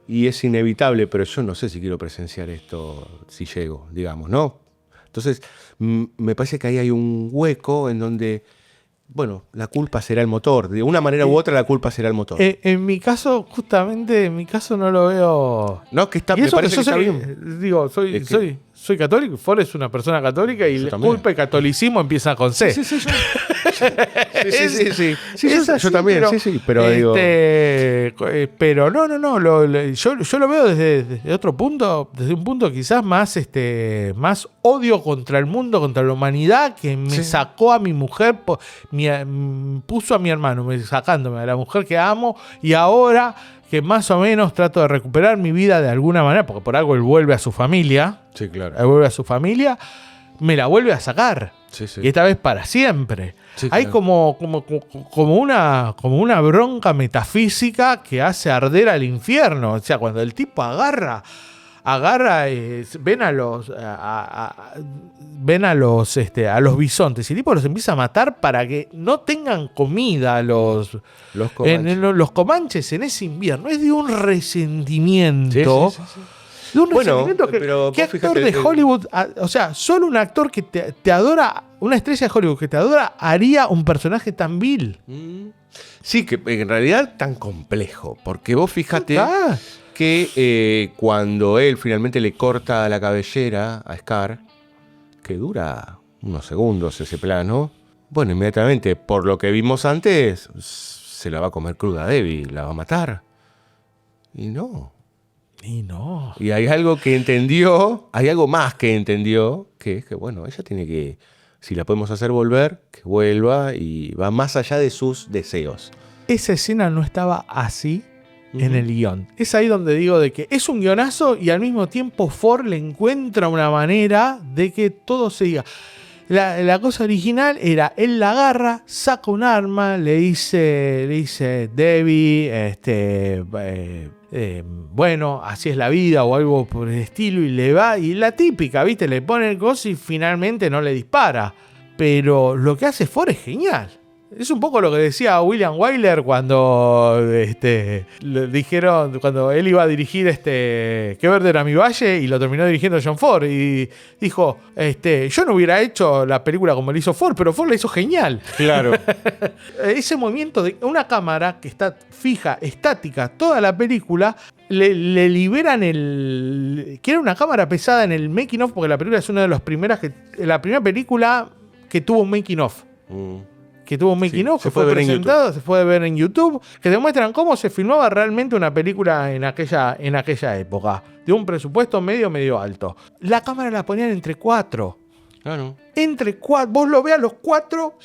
S3: y es inevitable, pero yo no sé si quiero presenciar esto si llego, digamos, ¿no? Entonces, me parece que ahí hay un hueco en donde, bueno, la culpa será el motor. De una manera u otra, la culpa será el motor.
S4: En mi caso, justamente, no lo veo.
S3: No, que está, me parece que está bien.
S4: Digo, soy católico, Ford es una persona católica y la culpa y catolicismo empieza con C.
S3: Sí, yo también, pero digo...
S4: Pero no, yo lo veo desde otro punto, desde un punto quizás más odio contra el mundo, contra la humanidad, que me sacó a mi mujer, puso a mi hermano, sacándome a la mujer que amo, y ahora que más o menos trato de recuperar mi vida de alguna manera, porque por algo él vuelve a su familia.
S3: Sí, claro.
S4: Él vuelve a su familia, me la vuelve a sacar.
S3: Sí.
S4: Y esta vez para siempre.
S3: Sí,
S4: hay
S3: claro.
S4: como una bronca metafísica que hace arder al infierno. O sea, cuando el tipo agarra, ven a los bisontes y el tipo los empieza a matar para que no tengan comida los comanches en ese invierno. Es de un resentimiento.
S3: Sí.
S4: De un resentimiento
S3: pero
S4: ¿qué actor de Hollywood, o sea, solo un actor que te adora, una estrella de Hollywood que te adora, haría un personaje tan vil?
S3: Sí, que en realidad tan complejo, porque vos fíjate que cuando él finalmente le corta la cabellera a Scar, que dura unos segundos ese plano, bueno, inmediatamente, por lo que vimos antes, se la va a comer cruda a Debbie, la va a matar. Y no. Y hay algo que entendió, hay algo más que entendió, que es que, bueno, ella tiene que, si la podemos hacer volver, que vuelva y va más allá de sus deseos.
S4: Esa escena no estaba así en el guión. Es ahí donde digo de que es un guionazo y al mismo tiempo Ford le encuentra una manera de que todo se diga. La cosa original era, él la agarra, saca un arma, le dice Debbie, bueno, así es la vida o algo por el estilo, y le va, y la típica, ¿viste? Le pone el coso y finalmente no le dispara. Pero lo que hace Ford es genial. Es un poco lo que decía William Wyler cuando le dijeron, cuando él iba a dirigir Qué verde era mi valle, y lo terminó dirigiendo John Ford, y dijo, yo no hubiera hecho la película como le hizo Ford, pero Ford la hizo genial.
S3: Claro.
S4: Ese movimiento de una cámara que está fija, estática, toda la película, le liberan que era una cámara pesada en el making of, porque la película es una de las primeras la primera película que tuvo un making of. que tuvo un making of,
S3: se
S4: que fue
S3: puede ver en
S4: presentado, se puede ver en YouTube, que demuestran cómo se filmaba realmente una película en aquella época, de un presupuesto medio alto. La cámara la ponían entre 4.
S3: Claro.
S4: Entre 4, vos lo veas los 4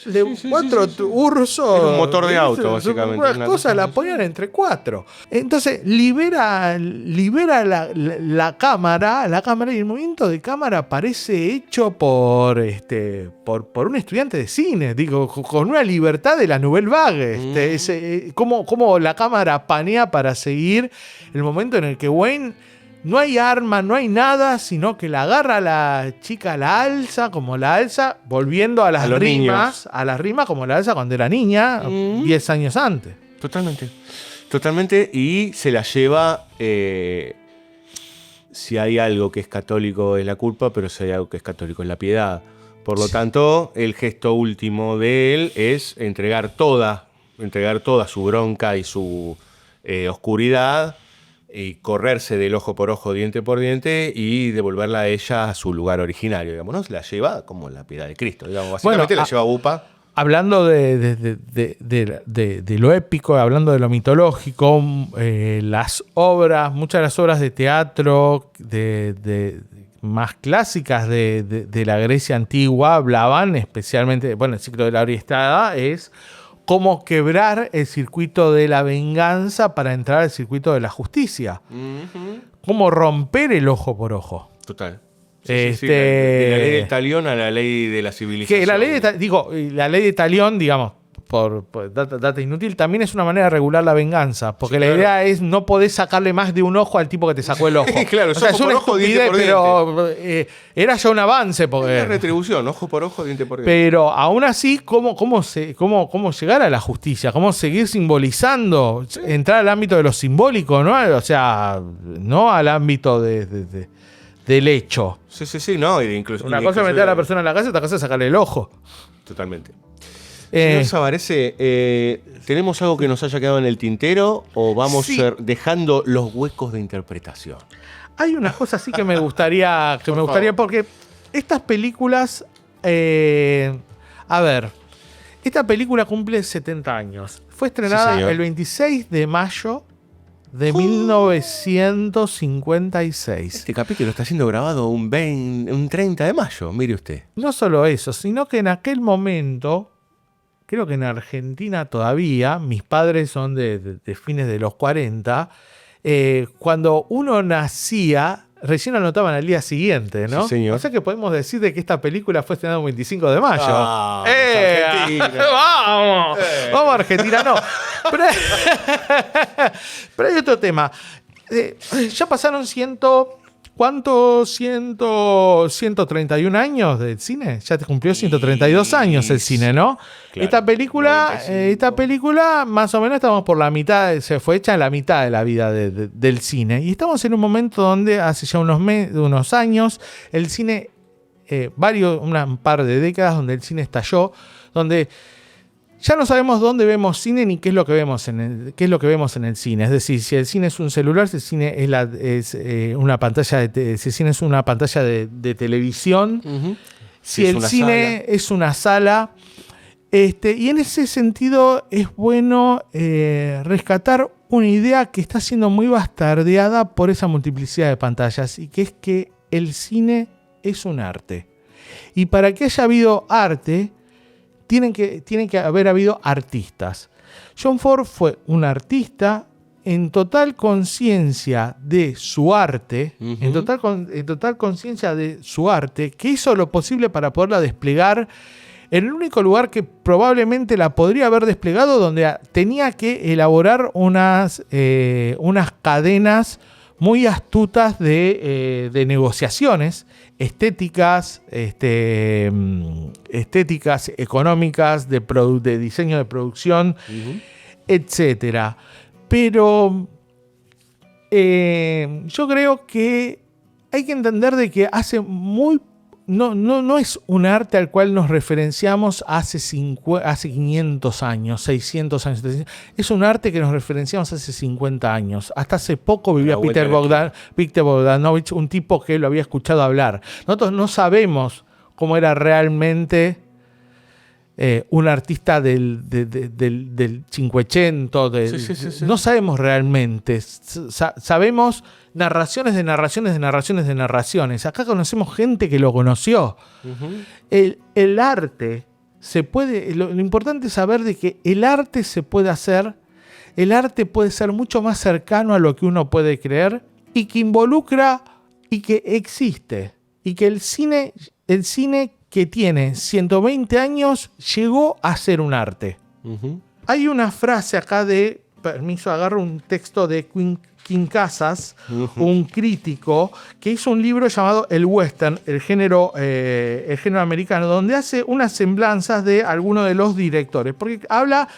S4: ursos.
S3: Era un motor de auto, básicamente.
S4: Una cosa la ponían entre 4. Entonces libera la cámara y el movimiento de cámara parece hecho por un estudiante de cine, digo, con una libertad de la Nouvelle Vague. Como la cámara panea para seguir el momento en el que Wayne. No hay arma, no hay nada, sino que la agarra a la chica, la alza, volviendo a las rimas, como la alza cuando era niña, 10 años antes.
S3: Totalmente, y se la lleva, si hay algo que es católico es la culpa, pero si hay algo que es católico es la piedad. Por lo tanto, el gesto último de él es entregar toda su bronca y su oscuridad, y correrse del ojo por ojo, diente por diente, y devolverla a ella a su lugar originario, digamos, ¿no? Se la lleva como la piedad de Cristo, digamos, básicamente la lleva a Upa.
S4: Hablando de lo épico, hablando de lo mitológico, muchas de las obras de teatro más clásicas de la Grecia antigua hablaban especialmente, el ciclo de la Oriestrada es cómo quebrar el circuito de la venganza para entrar al circuito de la justicia. Cómo romper el ojo por ojo.
S3: Total. De la ley de Talión a la ley de la civilización.
S4: Que la ley de Talión, digamos, por data inútil, también es una manera de regular la venganza. Porque la idea es no podés sacarle más de un ojo al tipo que te sacó el ojo.
S3: Claro,
S4: es una estupidez, pero era ya un avance. Porque
S3: es retribución, ojo por ojo, diente por diente.
S4: Pero aún así, ¿cómo llegar a la justicia? ¿Cómo seguir simbolizando? Entrar al ámbito de lo simbólico, ¿no? O sea, no al ámbito del hecho.
S3: Sí, no. Incluso,
S4: una cosa es meter a la persona en la casa, otra cosa es sacarle el ojo.
S3: Totalmente. Señor Savarese, ¿tenemos algo que nos haya quedado en el tintero o vamos dejando los huecos de interpretación?
S4: Hay unas cosas así que me gustaría, porque estas películas, esta película cumple 70 años. Fue estrenada el 26 de mayo de 1956.
S3: Este capítulo está siendo grabado un 30 de mayo, mire usted.
S4: No solo eso, sino que en aquel momento, creo que en Argentina todavía, mis padres son de fines de los 40, cuando uno nacía, recién lo anotaban al día siguiente, ¿no?
S3: Sí, señor.
S4: O sea que podemos decir de que esta película fue estrenada el 25 de mayo.
S3: Argentina.
S4: Vamos, Argentina, no. Pero hay otro tema. Ya pasaron 131 años del cine. Ya te cumplió 132 años el cine, ¿no? Claro, esta película, más o menos estamos por la mitad, se fue hecha en la mitad de la vida del cine. Y estamos en un momento donde hace ya unos años el cine, un par de décadas donde el cine estalló, donde ya no sabemos dónde vemos cine ni qué es lo que vemos en el cine. Es decir, si el cine es un celular, si el cine es una pantalla de televisión, si el cine es una sala. Y en ese sentido es bueno rescatar una idea que está siendo muy bastardeada por esa multiplicidad de pantallas, y que es que el cine es un arte. Y para que haya habido arte, tienen que haber habido artistas. John Ford fue un artista en total conciencia de su arte, en total conciencia de su arte, que hizo lo posible para poderla desplegar en el único lugar que probablemente la podría haber desplegado, donde tenía que elaborar unas cadenas muy astutas de negociaciones estéticas, económicas, de diseño de producción, etcétera. Pero yo creo que hay que entender de que no es un arte al cual nos referenciamos hace 500 años, 600 años. Es un arte que nos referenciamos hace 50 años. Hasta hace poco vivía Peter Bogdanovich, un tipo que lo había escuchado hablar. Nosotros no sabemos cómo era realmente un artista del Cinquecento.
S3: Sí.
S4: No sabemos realmente. Sabemos narraciones de narraciones de narraciones de narraciones. Acá conocemos gente que lo conoció. El arte se puede... Lo importante es saber de que el arte se puede hacer. El arte puede ser mucho más cercano a lo que uno puede creer y que involucra y que existe. Y que el cine que tiene 120 años llegó a ser un arte. Hay una frase acá de... Permiso, agarro un texto de King Casas, un crítico, que hizo un libro llamado El Western, el género americano, donde hace unas semblanzas de algunos de los directores. Porque habla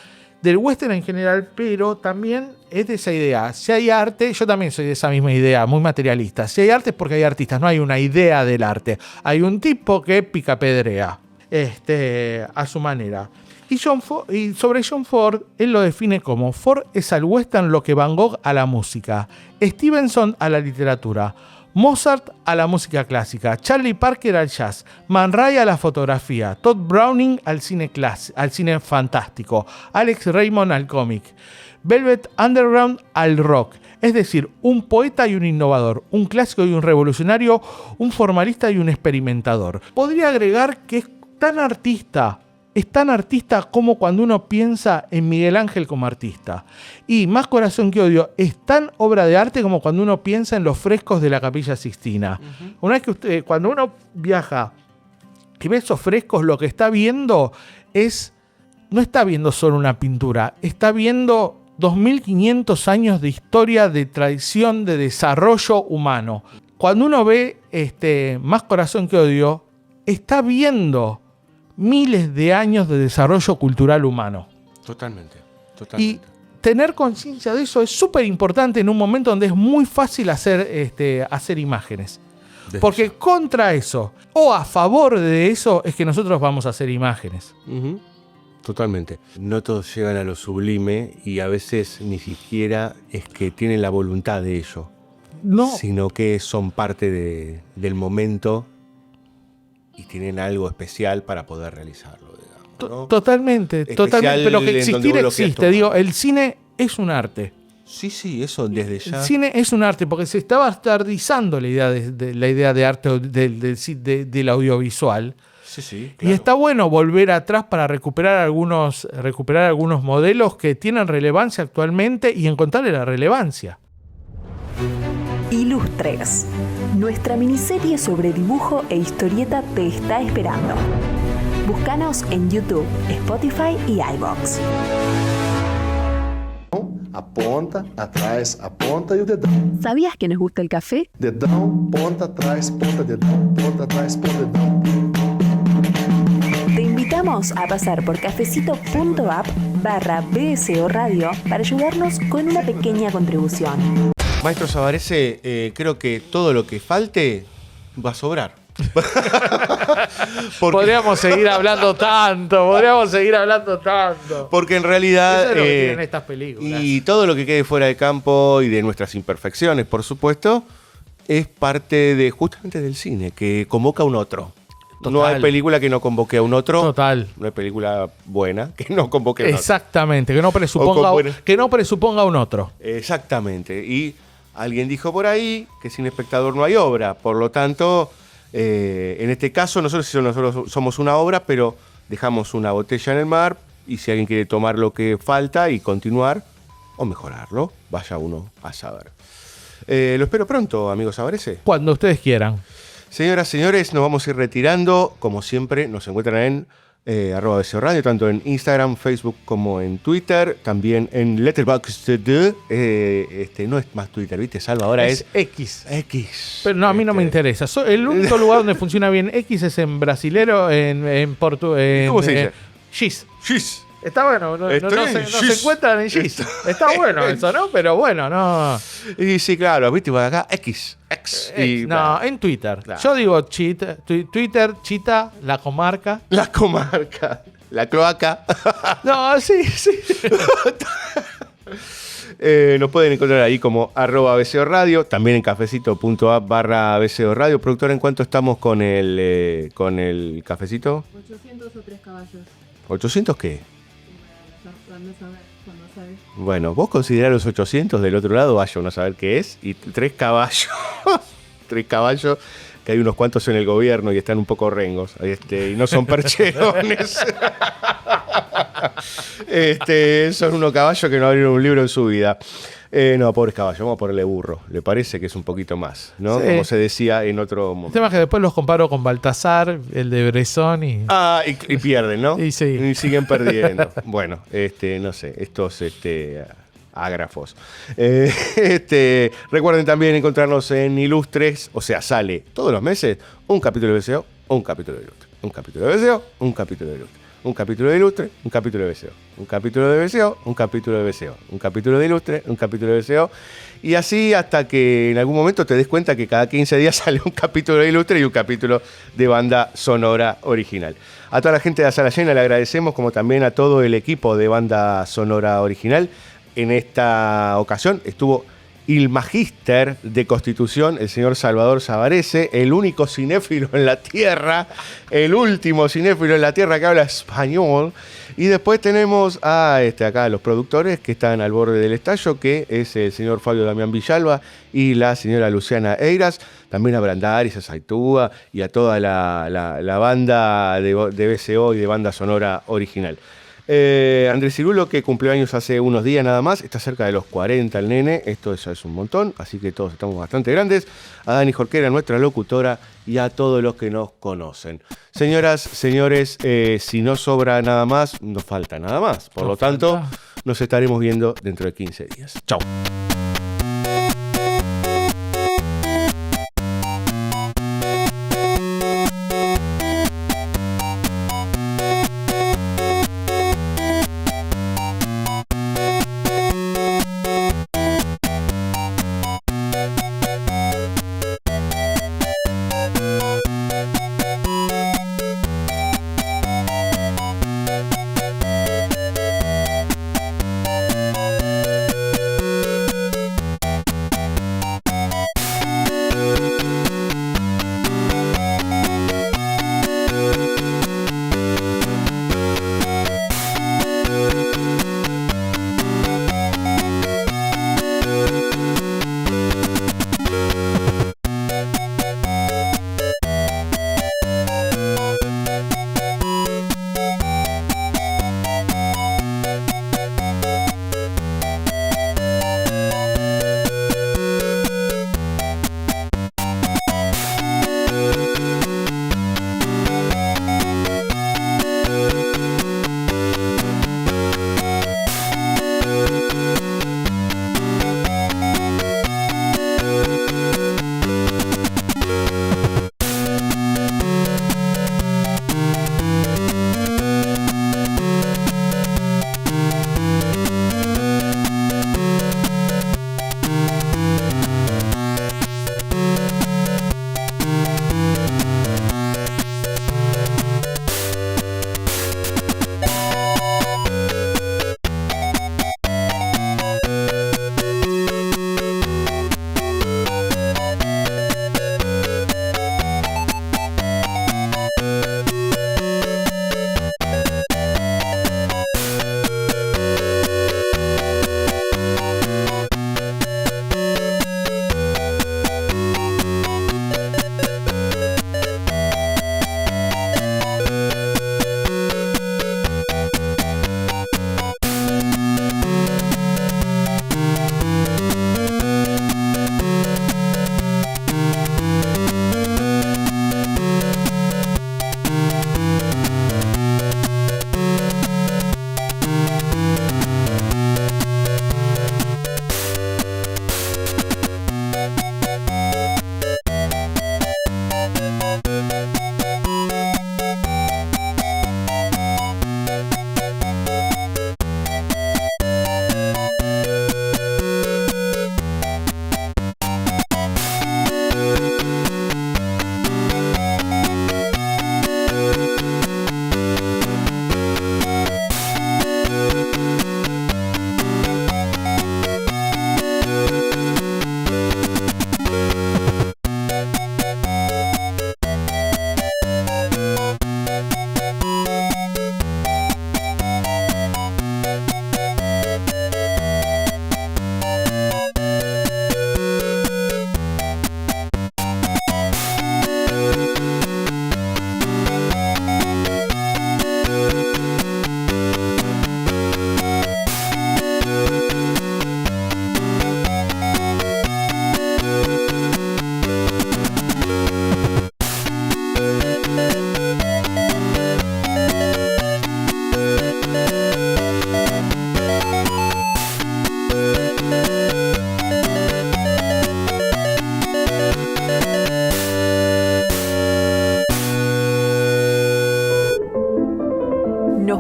S4: del western en general, pero también es de esa idea. Si hay arte, yo también soy de esa misma idea, muy materialista. Si hay arte es porque hay artistas, no hay una idea del arte. Hay un tipo que picapedrea a su manera. Y sobre John Ford, él lo define como: Ford es al western lo que Van Gogh a la música, Stevenson a la literatura, Mozart a la música clásica, Charlie Parker al jazz, Man Ray a la fotografía, Todd Browning al cine fantástico, Alex Raymond al cómic, Velvet Underground al rock. Es decir, un poeta y un innovador, un clásico y un revolucionario, un formalista y un experimentador. Podría agregar que es tan artista como cuando uno piensa en Miguel Ángel como artista. Y Más corazón que odio es tan obra de arte como cuando uno piensa en los frescos de la Capilla Sixtina. Una vez que cuando uno viaja y ve esos frescos, lo que está viendo no está viendo solo una pintura, está viendo 2500 años de historia, de tradición, de desarrollo humano. Cuando uno ve Más corazón que odio, está viendo miles de años de desarrollo cultural humano.
S3: Totalmente.
S4: Y tener conciencia de eso es súper importante en un momento donde es muy fácil hacer imágenes. Porque contra eso o a favor de eso es que nosotros vamos a hacer imágenes.
S3: Totalmente. No todos llegan a lo sublime y a veces ni siquiera es que tienen la voluntad de ello.
S4: No.
S3: Sino que son parte del momento y tienen algo especial para poder realizarlo, digamos, ¿no?
S4: Totalmente. Pero que existir existe. Digo, el cine es un arte.
S3: Sí, eso desde ya.
S4: El cine es un arte porque se está bastardizando la idea de arte del audiovisual.
S3: Sí, claro.
S4: Y está bueno volver atrás para recuperar algunos modelos que tienen relevancia actualmente y encontrarle la relevancia.
S1: Ilustres. Nuestra miniserie sobre dibujo e historieta te está esperando. Búscanos en YouTube, Spotify y iVoox.
S8: Aponta, atrás, aponta y el dedão.
S1: ¿Sabías que nos gusta el café?
S8: Dedão, ponta, atrás, ponta, dedão, ponta, atrás, ponta, dedão.
S1: Te invitamos a pasar por cafecito.app/BSO Radio para ayudarnos con una pequeña contribución.
S3: Maestro Savarese, creo que todo lo que falte va a sobrar.
S4: Podríamos seguir hablando tanto.
S3: Porque en realidad
S4: eso es lo que tienen estas películas.
S3: Y todo lo que quede fuera de campo y de nuestras imperfecciones, por supuesto, es parte justamente del cine, que convoca a un otro. Total. No hay película que no convoque a un otro.
S4: Total.
S3: No hay película buena que no convoque a un otro.
S4: Exactamente, que no presuponga a un otro.
S3: Exactamente. Y alguien dijo por ahí que sin espectador no hay obra. Por lo tanto, en este caso, nosotros somos una obra, pero dejamos una botella en el mar y si alguien quiere tomar lo que falta y continuar o mejorarlo, vaya uno a saber. Lo espero pronto, amigos Savarese.
S4: Cuando ustedes quieran.
S3: Señoras, señores, nos vamos a ir retirando. Como siempre, nos encuentran en @BSO Radio, tanto en Instagram, Facebook como en Twitter. También en Letterboxd. No es más Twitter, ¿viste, Salva? Ahora es
S4: X.
S3: Pero
S4: no, a mí no me interesa. El único lugar donde funciona bien X es en brasilero, en portugués.
S3: ¿Cómo se dice?
S4: Gis. Está bueno, no se encuentran en Gis. Está bueno eso, ¿no? Pero bueno, no.
S3: Y sí, claro, viste, por acá, X.
S4: No, en Twitter. Claro. Yo digo Twitter, Chita, la comarca.
S3: La comarca. La cloaca.
S4: No, sí.
S3: Nos pueden encontrar ahí como @BSO Radio, también en cafecito.app/BSO Radio. Productor, ¿en cuánto estamos con el cafecito?
S9: 800 o 3 caballos.
S3: ¿800 qué? Bueno, vos considerás los 800 del otro lado, vaya uno a saber qué es, y 3 caballos. 3 caballos, que hay unos cuantos en el gobierno y están un poco rengos, y no son percherones. Son unos caballos que no abrieron un libro en su vida. No, pobres caballos, vamos a ponerle burro. Le parece que es un poquito más, ¿no?
S4: Sí.
S3: Como se decía en otro momento.
S4: El tema es que después los comparo con Baltasar, el de Bresson y...
S3: Y pierden, ¿no?
S4: Y sí.
S3: Y siguen perdiendo. Bueno, no sé, estos ágrafos. Recuerden también encontrarnos en Ilustres, o sea, sale todos los meses un capítulo de BCO, un capítulo de Ilustre. Un capítulo de BCO, un capítulo de Ilustre. Un capítulo de Ilustre, un capítulo de BCO. Un capítulo de BCO, un capítulo de BCO. Un capítulo de Ilustre, un capítulo de BCO. Y así hasta que en algún momento te des cuenta que cada 15 días sale un capítulo de Ilustre y un capítulo de banda sonora original. A toda la gente de la Sala Llena le agradecemos, como también a todo el equipo de banda sonora original. En esta ocasión estuvo el magíster de Constitución, el señor Salvador Savarese, el único cinéfilo en la Tierra, el último cinéfilo en la Tierra que habla español. Y después tenemos a acá los productores que están al borde del estallo, que es el señor Fabio Damián Villalba y la señora Luciana Eiras. También a Brandaris, a Saitúa y a toda la banda de BCO y de banda sonora original. Andrés Cirulo, que cumplió años hace unos días nada más, está cerca de los 40 el nene, esto ya es un montón, así que todos estamos bastante grandes. A Dani Jorquera, nuestra locutora, y a todos los que nos conocen. Señoras, señores, si no sobra nada más, no falta nada más. Por lo tanto, nos estaremos viendo dentro de 15 días. Chau.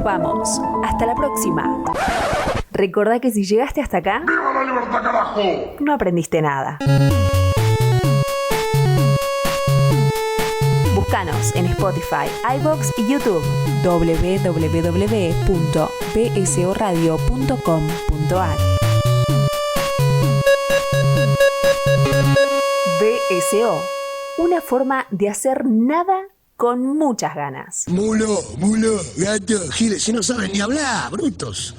S1: Nos vamos. Hasta la próxima. Recordá que si llegaste hasta acá,
S2: ¡Viva la libertad, carajo!
S1: no aprendiste nada. Búscanos en Spotify, iVoox y YouTube. www.bsoradio.com.ar BSO, una forma de hacer nada con muchas ganas.
S2: Mulo, gato, giles, si no saben ni hablar, brutos.